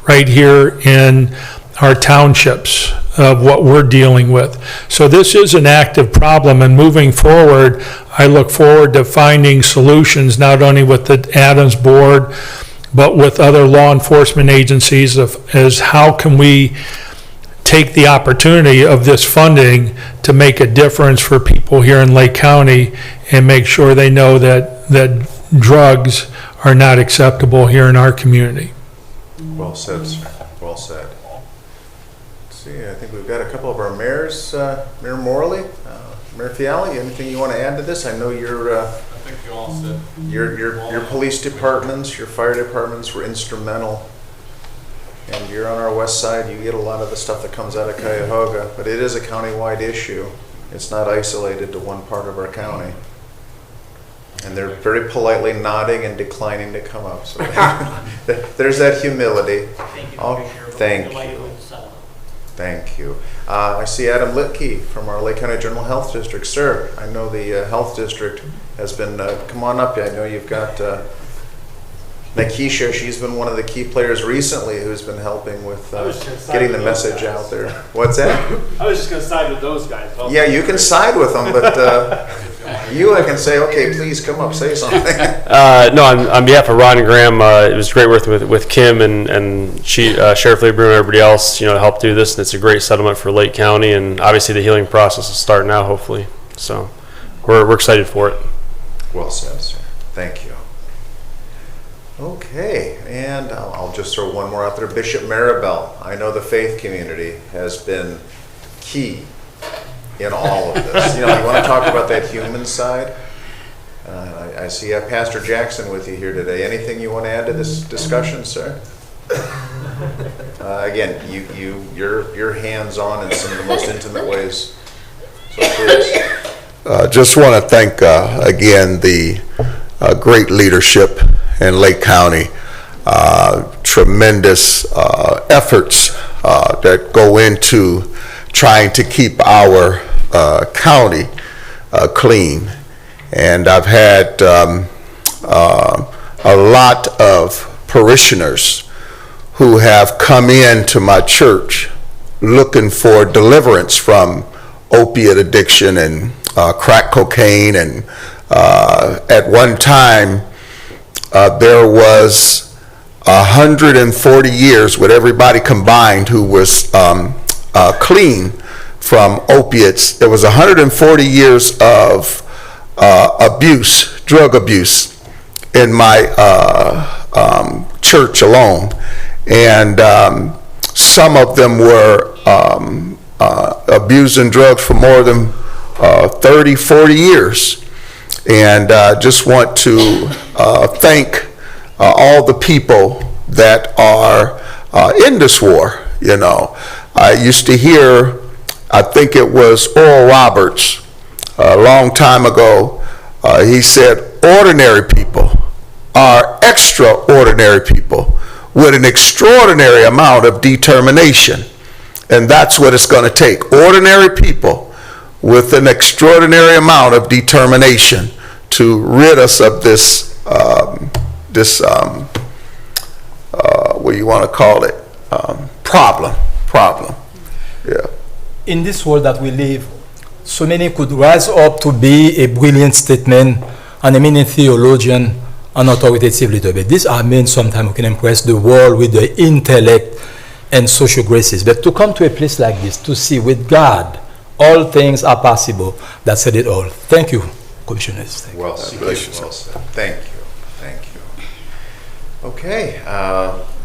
right here in our townships of what we're dealing with. So this is an active problem, and moving forward, I look forward to finding solutions not only with the Adams Board, but with other law enforcement agencies as how can we take the opportunity of this funding to make a difference for people here in Lake County and make sure they know that drugs are not acceptable here in our community. Well said, sir. Well said. Let's see, I think we've got a couple of our mayors, Mayor Morley, Mayor Fiala, anything you want to add to this? I know you're I think you all said. your police departments, your fire departments were instrumental. And you're on our west side, you get a lot of the stuff that comes out of Cuyahoga, but it is a countywide issue. It's not isolated to one part of our county. And they're very politely nodding and declining to come up. So there's that humility. Thank you, Thank you. Thank you. I see Adam Litke from our Lake County General Health District. Sir, I know the health district has been, come on up. I know you've got Nikisha. She's been one of the key players recently who's been helping with getting the message out there. What's that? I was just going to side with those guys. Yeah, you can side with them, but I can say, okay, please come up, say something. No, on behalf of Ron and Graham, it was great working with Kim and Sheriff Labor and everybody else, to help do this. And it's a great settlement for Lake County, and obviously the healing process will start now, hopefully. So we're excited for it. Well said, sir. Thank you. Okay, and I'll just throw one more out there. Bishop Maribel. I know the faith community has been key in all of this. You want to talk about that human side? I see Pastor Jackson with you here today. Anything you want to add to this discussion, sir? Again, you're hands-on in some of the most intimate ways. So please. Just want to thank again the great leadership in Lake County. Tremendous efforts that go into trying to keep our county clean. And I've had a lot of parishioners who have come into my church looking for deliverance from opiate addiction and crack cocaine. And at one time, there was 140 years with everybody combined who was clean from opiates. There was 140 years of abuse, drug abuse in my church alone. And some of them were abusing drugs for more than 30, 40 years. And just want to thank all the people that are in this war. You know, I used to hear, I think it was Oral Roberts, a long time ago, he said, ordinary people are extraordinary people with an extraordinary amount of determination. And that's what it's going to take. Ordinary people with an extraordinary amount of determination to rid us of this, what do you want to call it, problem. Yeah. In this world that we live, so many could rise up to be a brilliant statesman, an eminent theologian, an authoritative leader. But these are men sometimes who can impress the world with their intellect and social graces. But to come to a place like this, to see with God, all things are possible, that said it all. Thank you, Commissioners. Thank Well said. Well said. Thank you. Okay,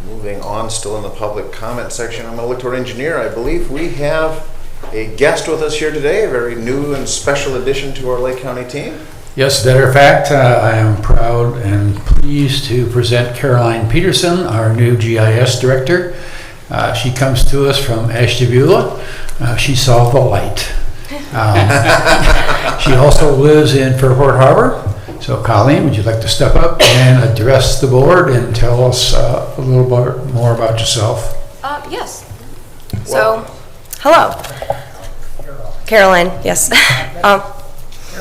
moving on, still in the public comment section. I'm going to look toward engineer. I believe we have a guest with us here today, a very new and special addition to our Lake County team. Yes, as a matter of fact, I am proud and pleased to present Geraldine Peterson, our new GIS director. She comes to us from Ashtabula. She saw the light. She also lives in Fairport Harbor. So Colleen, would you like to step up and address the board and tell us a little bit more about yourself? Yes. So, hello. Caroline, yes.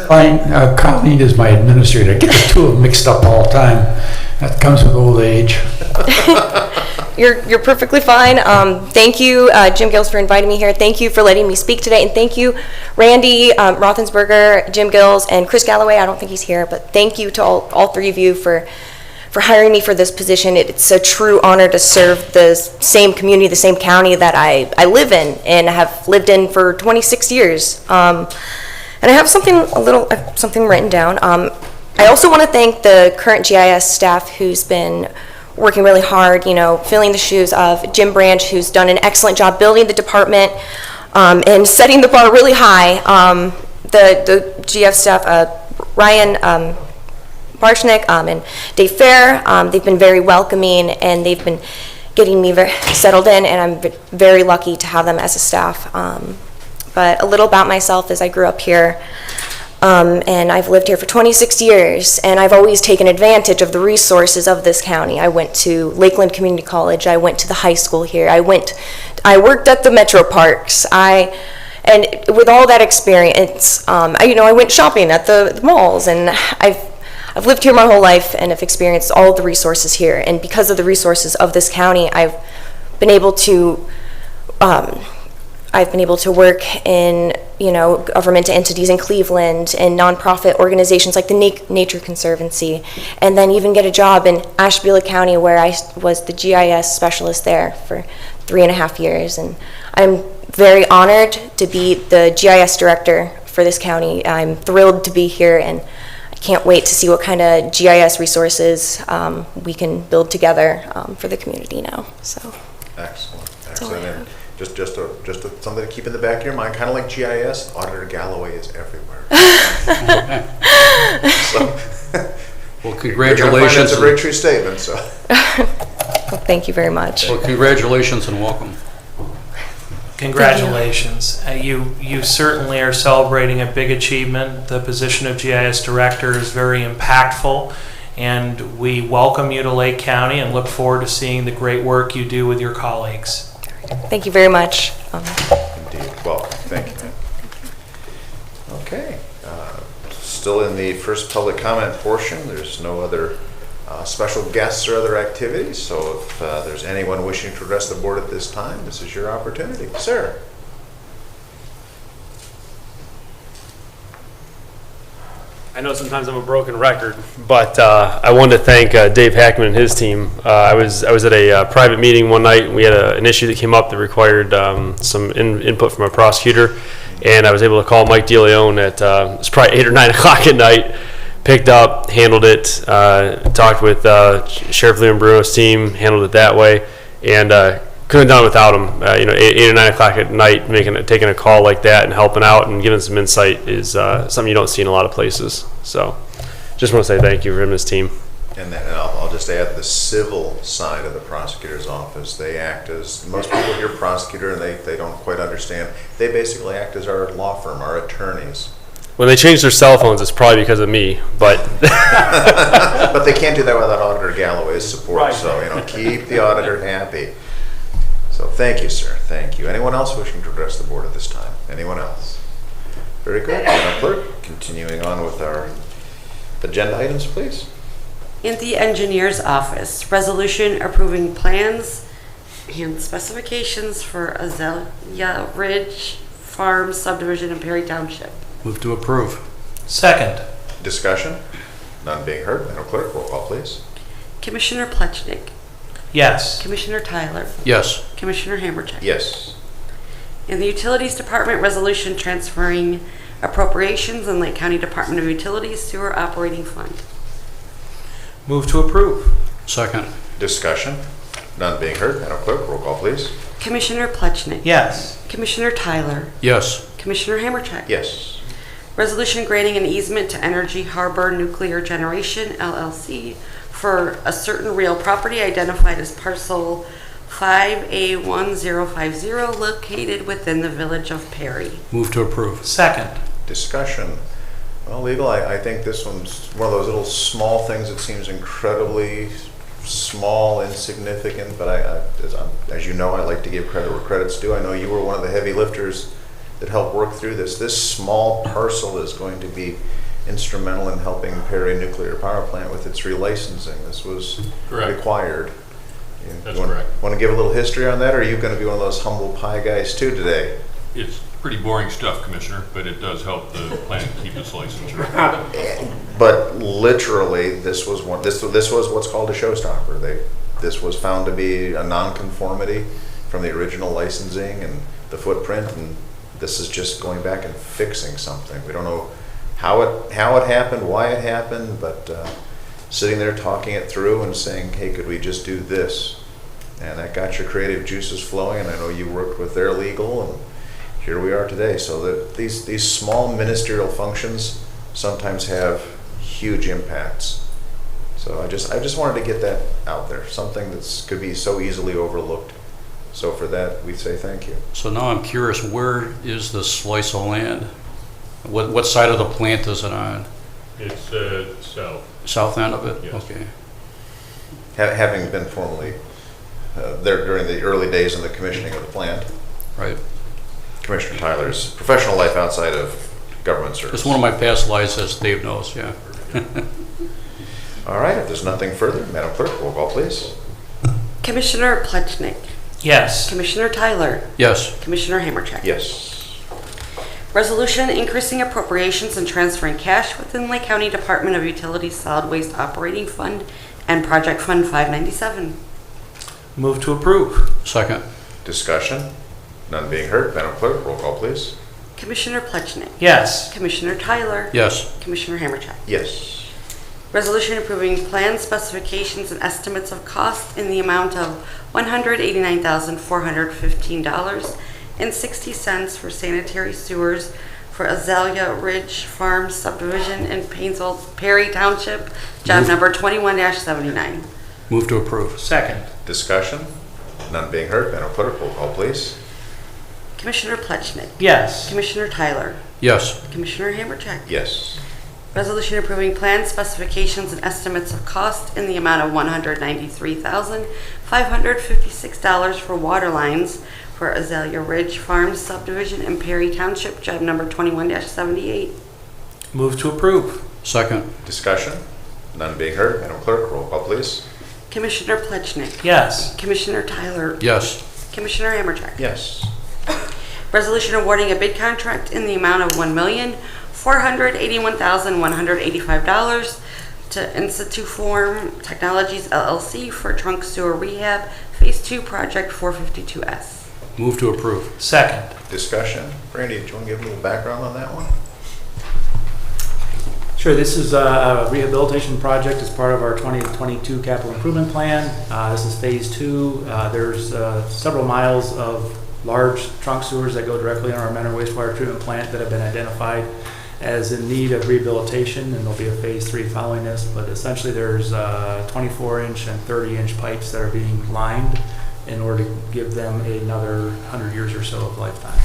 Colleen is my administrator. I get the two of them mixed up all the time. That comes with old age. You're perfectly fine. Thank you, Jim Gills, for inviting me here. Thank you for letting me speak today. And thank you, Randy Roethlisberger, Jim Gills, and Chris Galloway. I don't think he's here, but thank you to all three of you for hiring me for this position. It's a true honor to serve the same community, the same county that I live in and have lived in for 26 years. And I have something written down. I also want to thank the current GIS staff who's been working really hard, filling the shoes of Jim Branch, who's done an excellent job building the department and setting the bar really high. The GF staff, Ryan Barshnick and Dave Fair, they've been very welcoming and they've been getting me very settled in, and I'm very lucky to have them as a staff. But a little about myself is I grew up here. And I've lived here for 26 years, and I've always taken advantage of the resources of this county. I went to Lakeland Community College. I went to the high school here. I worked at the Metro Parks. And with all that experience, I went shopping at the malls, and I've lived here my whole life and have experienced all the resources here. And because of the resources of this county, I've been able to work in, government entities in Cleveland and nonprofit organizations like the Nature Conservancy, and then even get a job in Ashtabula County where I was the GIS specialist there for 3.5 years. And I'm very honored to be the GIS director for this county. I'm thrilled to be here, and I can't wait to see what kind of GIS resources we can build together for the community now. So. Excellent. And just something to keep in the back of your mind, kind of like GIS, Auditor Galloway is everywhere. Well, congratulations. That's a very true statement. So. Well, thank you very much. Well, congratulations and welcome. Congratulations. You certainly are celebrating a big achievement. The position of GIS director is very impactful, and we welcome you to Lake County and look forward to seeing the great work you do with your colleagues. Thank you very much. Indeed. Well, thank you. Okay. Still in the first public comment portion. There's no other special guests or other activities. So if there's anyone wishing to address the board at this time, this is your opportunity. Sir. I know sometimes I'm a broken record, but I wanted to thank Dave Hackman and his team. I was at a private meeting one night, and we had an issue that came up that required some input from a prosecutor, and I was able to call Mike DeLeon at it's probably 8 or 9 o'clock at night. Picked up, handled it, talked with Sheriff Leon Bruno's team, handled it that way, and couldn't have done it without him. 8 or 9 o'clock at night, taking a call like that and helping out and giving some insight is something you don't see in a lot of places. So, just want to say thank you for him and his team. And I'll just add the civil side of the prosecutor's office. They act as, most people hear prosecutor and they don't quite understand. They basically act as our law firm, our attorneys. When they change their cell phones, it's probably because of me, but but they can't do that without Auditor Galloway's support. Right. So keep the auditor happy. So thank you, sir. Thank you. Anyone else wishing to address the board at this time? Anyone else? Very good. Madam Clerk, continuing on with our agenda items, please. In the engineer's office, resolution approving plans and specifications for Azalea Ridge Farm subdivision in Perry Township. Move to approve. Second. Discussion? None being heard. Madam Clerk, roll call, please. Commissioner Plechnik. Yes. Commissioner Tyler. Yes. Commissioner Hammercheck. Yes. In the Utilities Department, resolution transferring appropriations in Lake County Department of Utilities Sewer Operating Fund. Move to approve. Second. Discussion? None being heard. Madam Clerk, roll call, please. Commissioner Plechnik. Yes. Commissioner Tyler. Yes. Commissioner Hammercheck. Yes. Resolution granting an easement to Energy Harbor Nuclear Generation, LLC, for a certain real property identified as parcel 5A1050 located within the village of Perry. Move to approve. Second. Discussion. Well, legal, I think this one's one of those little small things that seems incredibly small, insignificant, but as you know, I like to give credit where credit's due. I know you were one of the heavy lifters that helped work through this. This small parcel is going to be instrumental in helping Perry Nuclear Power Plant with its relicensing. This was required. That's correct. Want to give a little history on that, or are you going to be one of those humble pie guys too today? It's pretty boring stuff, Commissioner, but it does help the plant keep its licensure. But literally, this was what's called a showstopper. This was found to be a non-conformity from the original licensing and the footprint, and this is just going back and fixing something. We don't know how it happened, why it happened, but sitting there talking it through and saying, hey, could we just do this? And that got your creative juices flowing, and I know you worked with their legal, and here we are today. So that these small ministerial functions sometimes have huge impacts. So I just wanted to get that out there, something that could be so easily overlooked. So for that, we say thank you. So now I'm curious, where is this slice of land? What side of the plant is it on? It's south. South end of it? Yes. Okay. Having been formerly there during the early days in the commissioning of the plant. Right. Commissioner Tyler's professional life outside of government service. It's one of my past lives, as Dave knows, yeah. All right, if there's nothing further, Madam Clerk, roll call, please. Commissioner Plechnik. Yes. Commissioner Tyler. Yes. Commissioner Hammercheck. Yes. Resolution increasing appropriations and transferring cash within Lake County Department of Utilities Solid Waste Operating Fund and Project Fund 597. Move to approve. Second. Discussion? None being heard. Madam Clerk, roll call, please. Commissioner Plechnik. Yes. Commissioner Tyler. Yes. Commissioner Hammercheck. Yes. Resolution approving plan specifications and estimates of cost in the amount of $189,415.60 for sanitary sewers for Azalea Ridge Farm subdivision in Painesville, Perry Township, job number 21-79. Move to approve. Second. Discussion? None being heard. Madam Clerk, roll call, please. Commissioner Plechnik. Yes. Commissioner Tyler. Yes. Commissioner Hammercheck. Yes. Resolution approving plan specifications and estimates of cost in the amount of $193,556 for water lines for Azalea Ridge Farm subdivision in Perry Township, job number 21-78. Move to approve. Second. Discussion? None being heard. Madam Clerk, roll call, please. Commissioner Plechnik. Yes. Commissioner Tyler. Yes. Commissioner Hammercheck. Yes. Resolution awarding a bid contract in the amount of $481,185 to Instituform Technologies LLC for trunk sewer rehab, Phase 2 Project 452S. Move to approve. Second. Discussion. Randy, do you want to give a little background on that one? Sure, this is a rehabilitation project as part of our 2022 capital improvement plan. This is phase 2. There's several miles of large trunk sewers that go directly in our Menor wastewater treatment plant that have been identified as in need of rehabilitation, and there'll be a phase 3 following this. But essentially there's 24-inch and 30-inch pipes that are being lined in order to give them another 100 years or so of lifetime.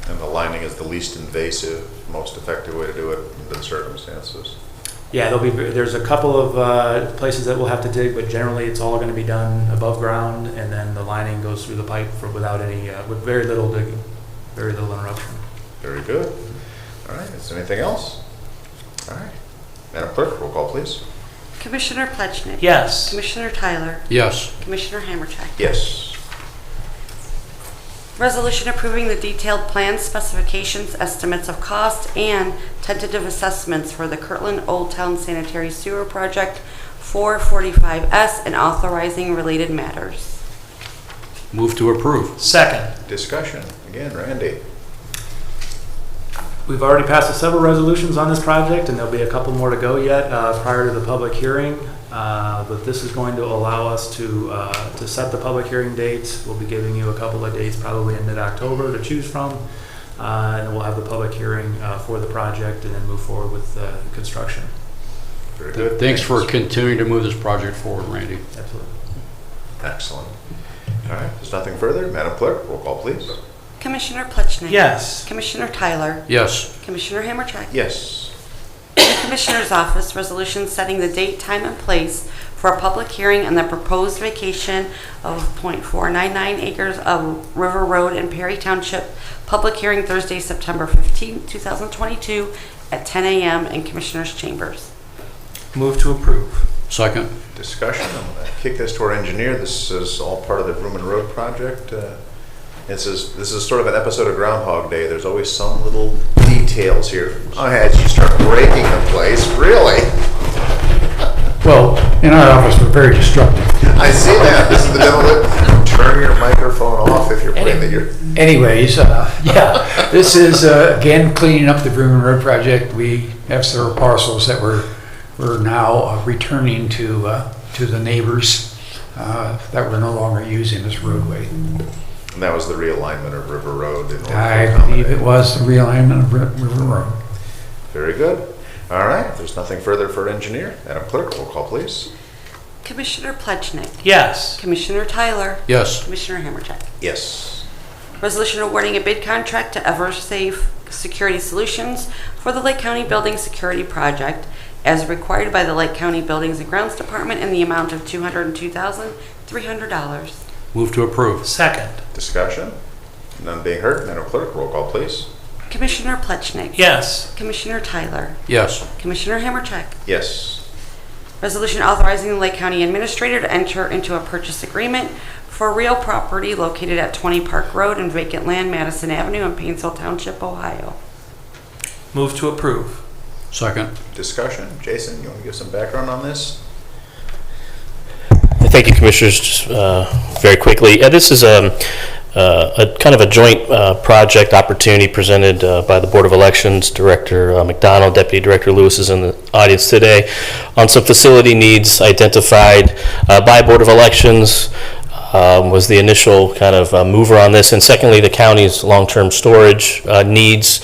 And the lining is the least invasive, most effective way to do it in the circumstances. Yeah, there's a couple of places that we'll have to dig, but generally it's all going to be done above ground, and then the lining goes through the pipe without any, with very little digging, very little interruption. Very good. All right, is there anything else? All right. Madam Clerk, roll call, please. Commissioner Plechnik. Yes. Commissioner Tyler. Yes. Commissioner Hammercheck. Yes. Resolution approving the detailed plans, specifications, estimates of cost, and tentative assessments for the Kirtland Old Town Sanitary Sewer Project 445S and authorizing related matters. Move to approve. Second. Discussion. Again, Randy. We've already passed several resolutions on this project, and there'll be a couple more to go yet prior to the public hearing. But this is going to allow us to set the public hearing dates. We'll be giving you a couple of dates probably in mid-October to choose from. And then we'll have the public hearing for the project and then move forward with construction. Very good. Thanks for continuing to move this project forward, Randy. Absolutely. Excellent. All right, there's nothing further. Madam Clerk, roll call, please. Commissioner Plechnik. Yes. Commissioner Tyler. Yes. Commissioner Hammercheck. Yes. In the Commissioner's Office, resolution setting the date, time, and place for a public hearing on the proposed vacation of .499 acres of River Road in Perry Township. Public hearing Thursday, September 15, 2022 at 10 a.m. in Commissioner's Chambers. Move to approve. Second. Discussion. I'm going to kick this to our engineer. This is all part of the Vrooman Road project. This is sort of an episode of Groundhog Day. There's always some little details here. Oh, as you start breaking the place, really? Well, in our office, we're very destructive. I see that. This is the demo that turn your microphone off if you're putting that you're... Anyways, yeah, this is, again, cleaning up the Vrooman Road project. We have several parcels that we're now returning to the neighbors that we're no longer using as roadway. And that was the realignment of River Road. I believe it was the realignment of River Road. Very good. All right, if there's nothing further for engineer, Madam Clerk, roll call, please. Commissioner Plechnik. Yes. Commissioner Tyler. Yes. Commissioner Hammercheck. Yes. Resolution awarding a bid contract to EverSafe Security Solutions for the Lake County Building Security Project as required by the Lake County Buildings and Grounds Department in the amount of $202,300. Move to approve. Second. Discussion. None being heard. Madam Clerk, roll call, please. Commissioner Plechnik. Yes. Commissioner Tyler. Yes. Commissioner Hammercheck. Yes. Resolution authorizing the Lake County Administrator to enter into a purchase agreement for real property located at 20 Park Road and vacant land, Madison Avenue in Painesville Township, Ohio. Move to approve. Second. Discussion. Jason, you want to give some background on this? Thank you, Commissioners. Just very quickly, this is a kind of a joint project opportunity presented by the Board of Elections. Director McDonald, Deputy Director Lewis is in the audience today on some facility needs identified by Board of Elections. Was the initial kind of mover on this, and secondly, the county's long-term storage needs.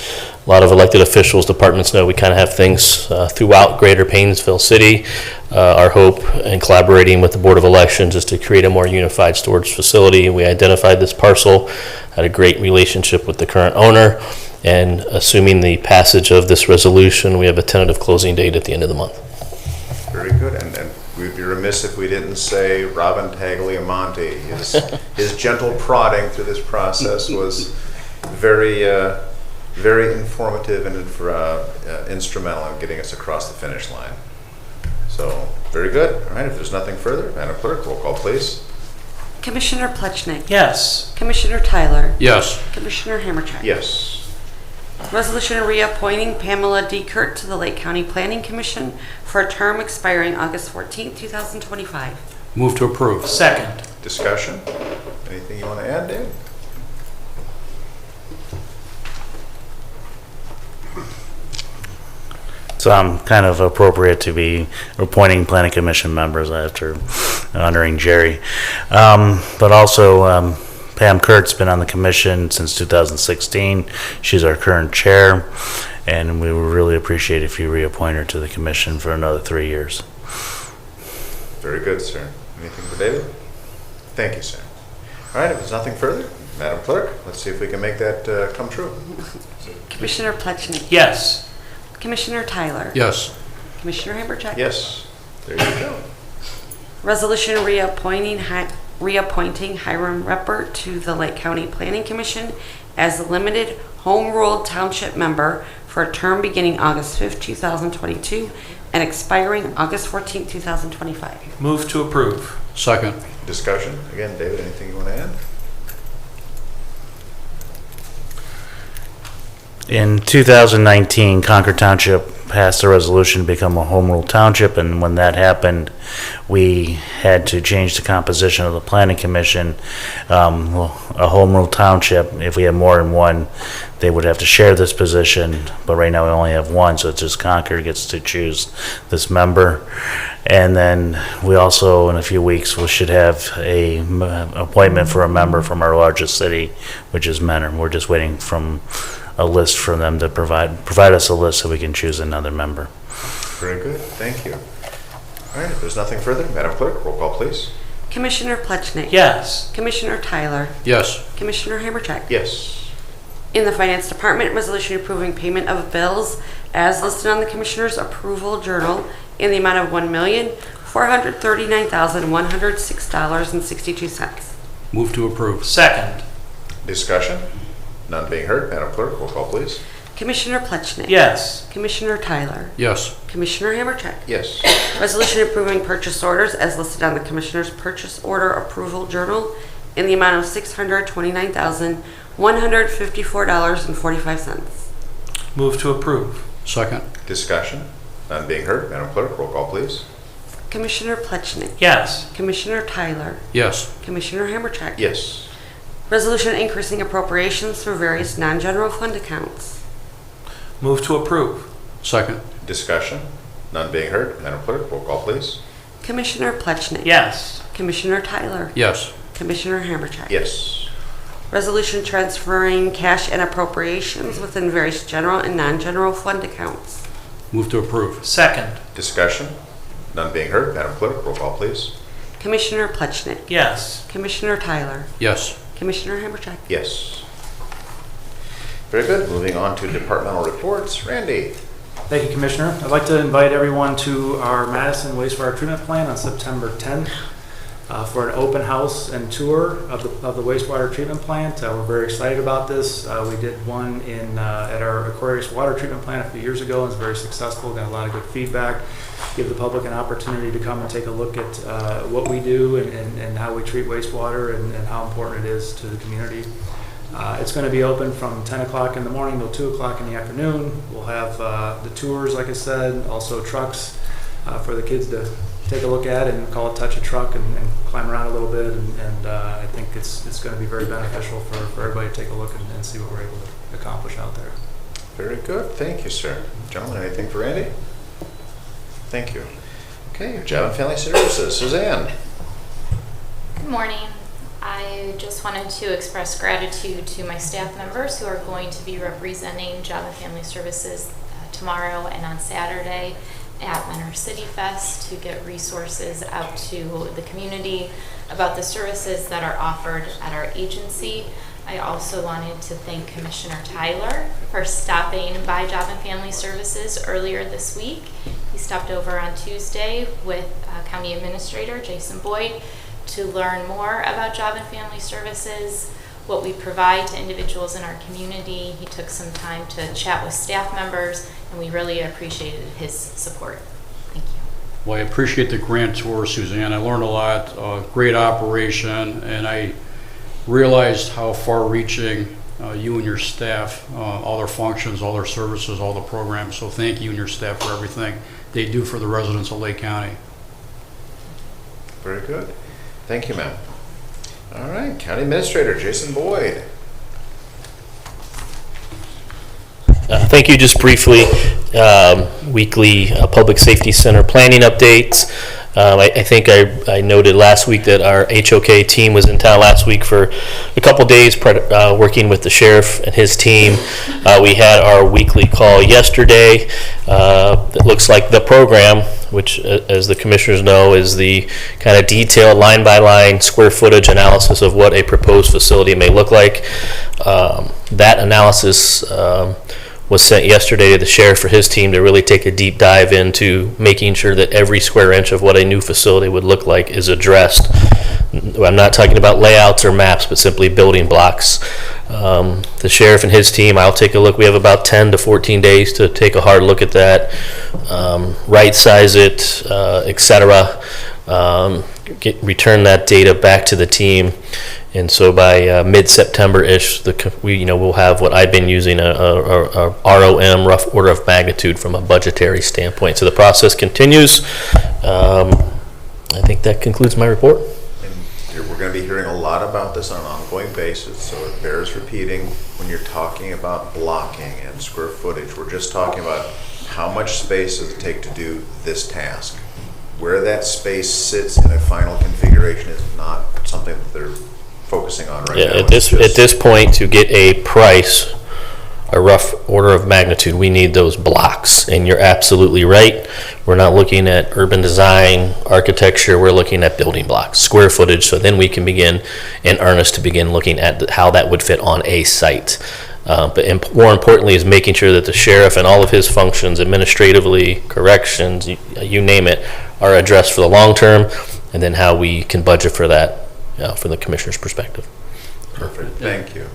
A lot of elected officials, departments know we kind of have things throughout greater Painesville City. Our hope in collaborating with the Board of Elections is to create a more unified storage facility. We identified this parcel, had a great relationship with the current owner, and assuming the passage of this resolution, we have a tentative closing date at the end of the month. Very good. And we'd be remiss if we didn't say Robin Tagliamonte. His gentle prodding through this process was very informative and instrumental in getting us across the finish line. So, very good. All right, if there's nothing further, Madam Clerk, roll call, please. Commissioner Plechnik. Yes. Commissioner Tyler. Yes. Commissioner Hammercheck. Yes. Resolution reappointing Pamela D. Kurt to the Lake County Planning Commission for a term expiring August 14, 2025. Move to approve. Second. Discussion? Anything you want to add, Dave? So I'm kind of appropriate to be appointing planning commission members after honoring Jerry. But also, Pam Kurt's been on the commission since 2016. She's our current chair, and we would really appreciate if you reappoint her to the commission for another 3 years. Very good, sir. Anything for David? Thank you, sir. All right, if there's nothing further, Madam Clerk, let's see if we can make that come true. Commissioner Plechnik. Yes. Commissioner Tyler. Yes. Commissioner Hammercheck. Yes. There you go. Resolution reappointing Hiram Repper to the Lake County Planning Commission as a limited home rule township member for a term beginning August 5th, 2022 and expiring August 14th, 2025. Move to approve. Second. Discussion? Again, David, anything you want to add? In 2019, Concord Township passed a resolution to become a home rule township, and when that happened, we had to change the composition of the planning commission. A home rule township, if we have more than one, they would have to share this position, but right now we only have one, so it's just Concord gets to choose this member. And then we also, in a few weeks, we should have a appointment for a member from our largest city, which is Mentor. We're just waiting from a list for them to provide us a list so we can choose another member. Very good. Thank you. All right, if there's nothing further, Madam Clerk, roll call, please. Commissioner Plechnik. Yes. Commissioner Tyler. Yes. Commissioner Hammercheck. Yes. In the Finance Department, resolution approving payment of bills as listed on the Commissioner's Approval Journal in the amount of $1,439,106.62. Move to approve. Second. Discussion? None being heard, Madam Clerk, roll call, please. Commissioner Plechnik. Yes. Commissioner Tyler. Yes. Commissioner Hammercheck. Yes. Resolution approving purchase orders as listed on the Commissioner's Purchase Order Approval Journal in the amount of $629,154.45. Move to approve. Second. Discussion? None being heard, Madam Clerk, roll call, please. Commissioner Plechnik. Yes. Commissioner Tyler. Yes. Commissioner Hammercheck. Yes. Resolution increasing appropriations for various non-general fund accounts. Move to approve. Second. Discussion? None being heard, Madam Clerk, roll call, please. Commissioner Plechnik. Yes. Commissioner Tyler. Yes. Commissioner Hammercheck. Yes. Resolution transferring cash and appropriations within various general and non-general fund accounts. Move to approve. Second. Discussion? None being heard, Madam Clerk, roll call, please. Commissioner Plechnik. Yes. Commissioner Tyler. Yes. Commissioner Hammercheck. Yes. Very good. Moving on to departmental reports. Randy. Thank you, Commissioner. I'd like to invite everyone to our Madison wastewater treatment plant on September 10th for an open house and tour of the wastewater treatment plant. We're very excited about this. We did one at our Aquarius water treatment plant a few years ago. It was very successful. Got a lot of good feedback. Give the public an opportunity to come and take a look at what we do and how we treat wastewater and how important it is to the community. It's going to be open from 10 o'clock in the morning till 2 o'clock in the afternoon. We'll have the tours, like I said, also trucks for the kids to take a look at and call it touch a truck and climb around a little bit. And I think it's going to be very beneficial for everybody to take a look and see what we're able to accomplish out there. Very good. Thank you, sir. Gentlemen, anything for Randy? Thank you. Okay, Job and Family Services. Suzanne. Good morning. I just wanted to express gratitude to my staff members who are going to be representing Job and Family Services tomorrow and on Saturday at Mentor City Fest to get resources out to the community about the services that are offered at our agency. I also wanted to thank Commissioner Tyler for stopping by Job and Family Services earlier this week. He stopped over on Tuesday with County Administrator Jason Boyd to learn more about Job and Family Services, what we provide to individuals in our community. He took some time to chat with staff members, and we really appreciated his support. Thank you. Well, I appreciate the grant tour, Suzanne. I learned a lot. Great operation, and I realized how far-reaching you and your staff, all their functions, all their services, all the programs. So thank you and your staff for everything they do for the residents of Lake County. Very good. Thank you, ma'am. All right, County Administrator Jason Boyd. Thank you. Just briefly, weekly Public Safety Center planning updates. I think I noted last week that our HOK team was in town last week for a couple days working with the sheriff and his team. We had our weekly call yesterday. It looks like the program, which as the commissioners know is the kind of detailed line-by-line square footage analysis of what a proposed facility may look like. That analysis was sent yesterday to the sheriff for his team to really take a deep dive into making sure that every square inch of what a new facility would look like is addressed. I'm not talking about layouts or maps, but simply building blocks. The sheriff and his team, I'll take a look. We have about 10 to 14 days to take a hard look at that, right size it, etc. Return that data back to the team. And so by mid-September-ish, we'll have what I've been using, a ROM, rough order of magnitude from a budgetary standpoint. So the process continues. I think that concludes my report. And we're going to be hearing a lot about this on an ongoing basis, so it bears repeating. When you're talking about blocking and square footage, we're just talking about how much space does it take to do this task. Where that space sits in a final configuration is not something that they're focusing on right now. At this point, to get a price, a rough order of magnitude, we need those blocks. And you're absolutely right. We're not looking at urban design, architecture. We're looking at building blocks, square footage. So then we can begin in earnest to begin looking at how that would fit on a site. But more importantly is making sure that the sheriff and all of his functions, administratively, corrections, you name it, are addressed for the long term, and then how we can budget for that from the commissioner's perspective. Perfect. Thank you.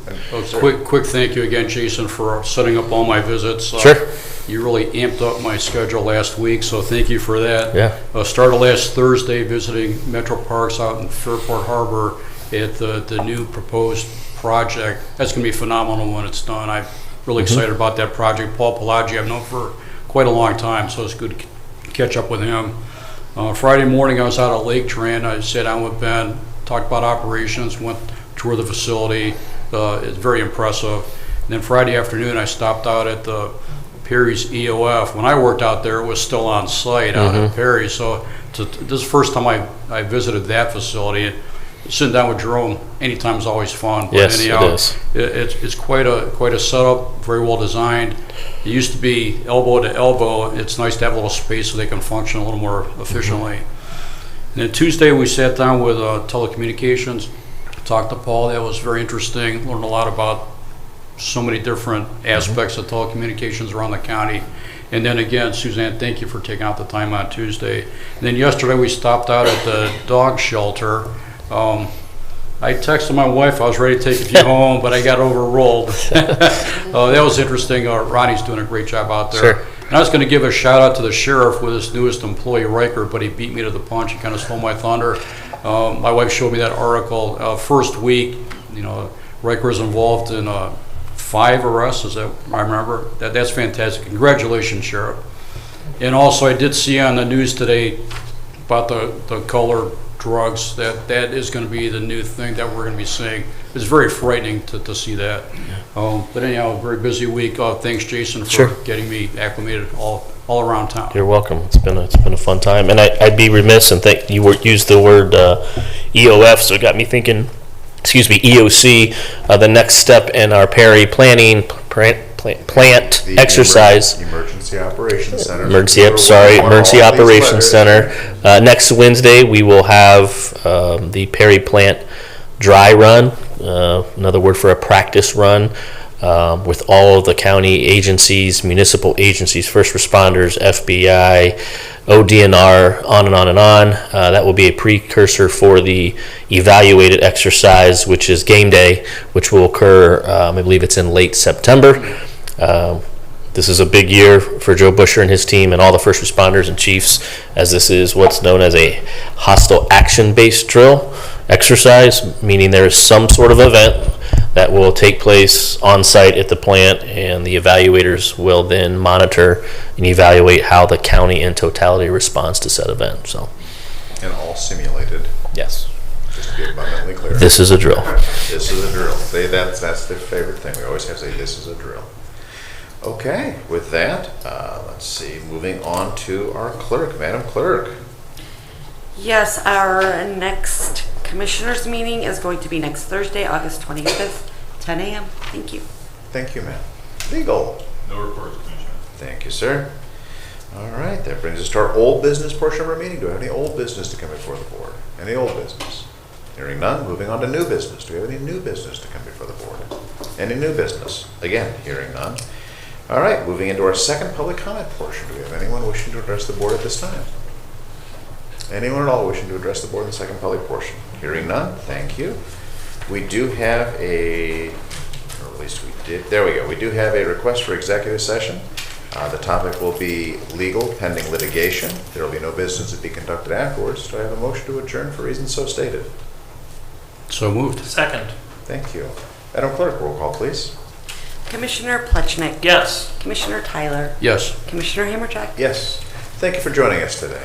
Quick thank you again, Jason, for setting up all my visits. Sure. You really amped up my schedule last week, so thank you for that. Yeah. Started last Thursday visiting Metro Parks out in Fairport Harbor at the new proposed project. That's going to be phenomenal when it's done. I'm really excited about that project. Paul Pelagi I've known for quite a long time, so it's good to catch up with him. Friday morning I was out at Lake Tran. I sat down with Ben, talked about operations, went tour the facility. It's very impressive. And then Friday afternoon I stopped out at the Perry's EOF. When I worked out there, it was still on site out at Perry. So this is the first time I visited that facility. Sitting down with Jerome anytime is always fun. But yes, anyhow, it is. It's quite a setup, very well designed. It used to be elbow to elbow. It's nice to have a little space so they can function a little more efficiently. And then Tuesday we sat down with telecommunications, talked to Paul. That was very interesting. Learned a lot about so many different aspects of telecommunications around the county. And then again, Suzanne, thank you for taking out the time on Tuesday. And then yesterday we stopped out at the dog shelter. I texted my wife, I was ready to take a few home, but I got overruled. That was interesting. Ronnie's doing a great job out there. Sure. And I was going to give a shout out to the sheriff with his newest employee, Riker, but he beat me to the punch. He kind of stole my thunder. My wife showed me that article. First week, Riker is involved in 5 arrests, is that I remember? That's fantastic. Congratulations, Sheriff. And also, I did see on the news today about the color drugs, that is going to be the new thing that we're going to be seeing. It's very frightening to see that. But anyhow, very busy week. Thanks, Jason, for getting me acclimated all around town. You're welcome. It's been a fun time, and I'd be remiss and used the word EOF, so it got me thinking. EOC. The next step in our Perry planning plant exercise. Emergency Operations Center. Emergency Operations Center. Next Wednesday, we will have the Perry plant dry run, another word for a practice run, with all of the county agencies, municipal agencies, first responders, FBI, ODNR, on and on and on. That will be a precursor for the evaluated exercise, which is game day, which will occur, I believe it's in late September. This is a big year for Joe Busher and his team and all the first responders and chiefs, as this is what's known as a hostile action-based drill. exercise, meaning there is some sort of event that will take place on site at the plant, and the evaluators will then monitor and evaluate how the county in totality responds to said event. So, And all simulated. yes, Just to be abundantly clear. this is a drill. This is a drill. That's their favorite thing. We always have to say, this is a drill. Okay, with that, let's see, moving on to our clerk. Madam Clerk. Yes, our next commissioners meeting is going to be next Thursday, August 25th, 10 a.m. Thank you. Thank you, ma'am. Legal. No reports, Commissioner. Thank you, sir. All right, that brings us to our old business portion of our meeting. Do we have any old business to come before the board? Any old business? Hearing none, moving on to new business. Do we have any new business to come before the board? Any new business? Again, hearing none. All right, moving into our second public comment portion. Do we have anyone wishing to address the board at this time? Anyone at all wishing to address the board in the second public portion? Hearing none, thank you. We do have or at least we did, there we go. We do have a request for executive session. The topic will be legal pending litigation. There will be no business to be conducted afterwards. Do I have a motion to adjourn for reasons so stated? So moved. Second. Thank you. Madam Clerk, roll call, please. Commissioner Plechnik. Yes. Commissioner Tyler. Yes. Commissioner Hammercheck. Yes. Thank you for joining us today.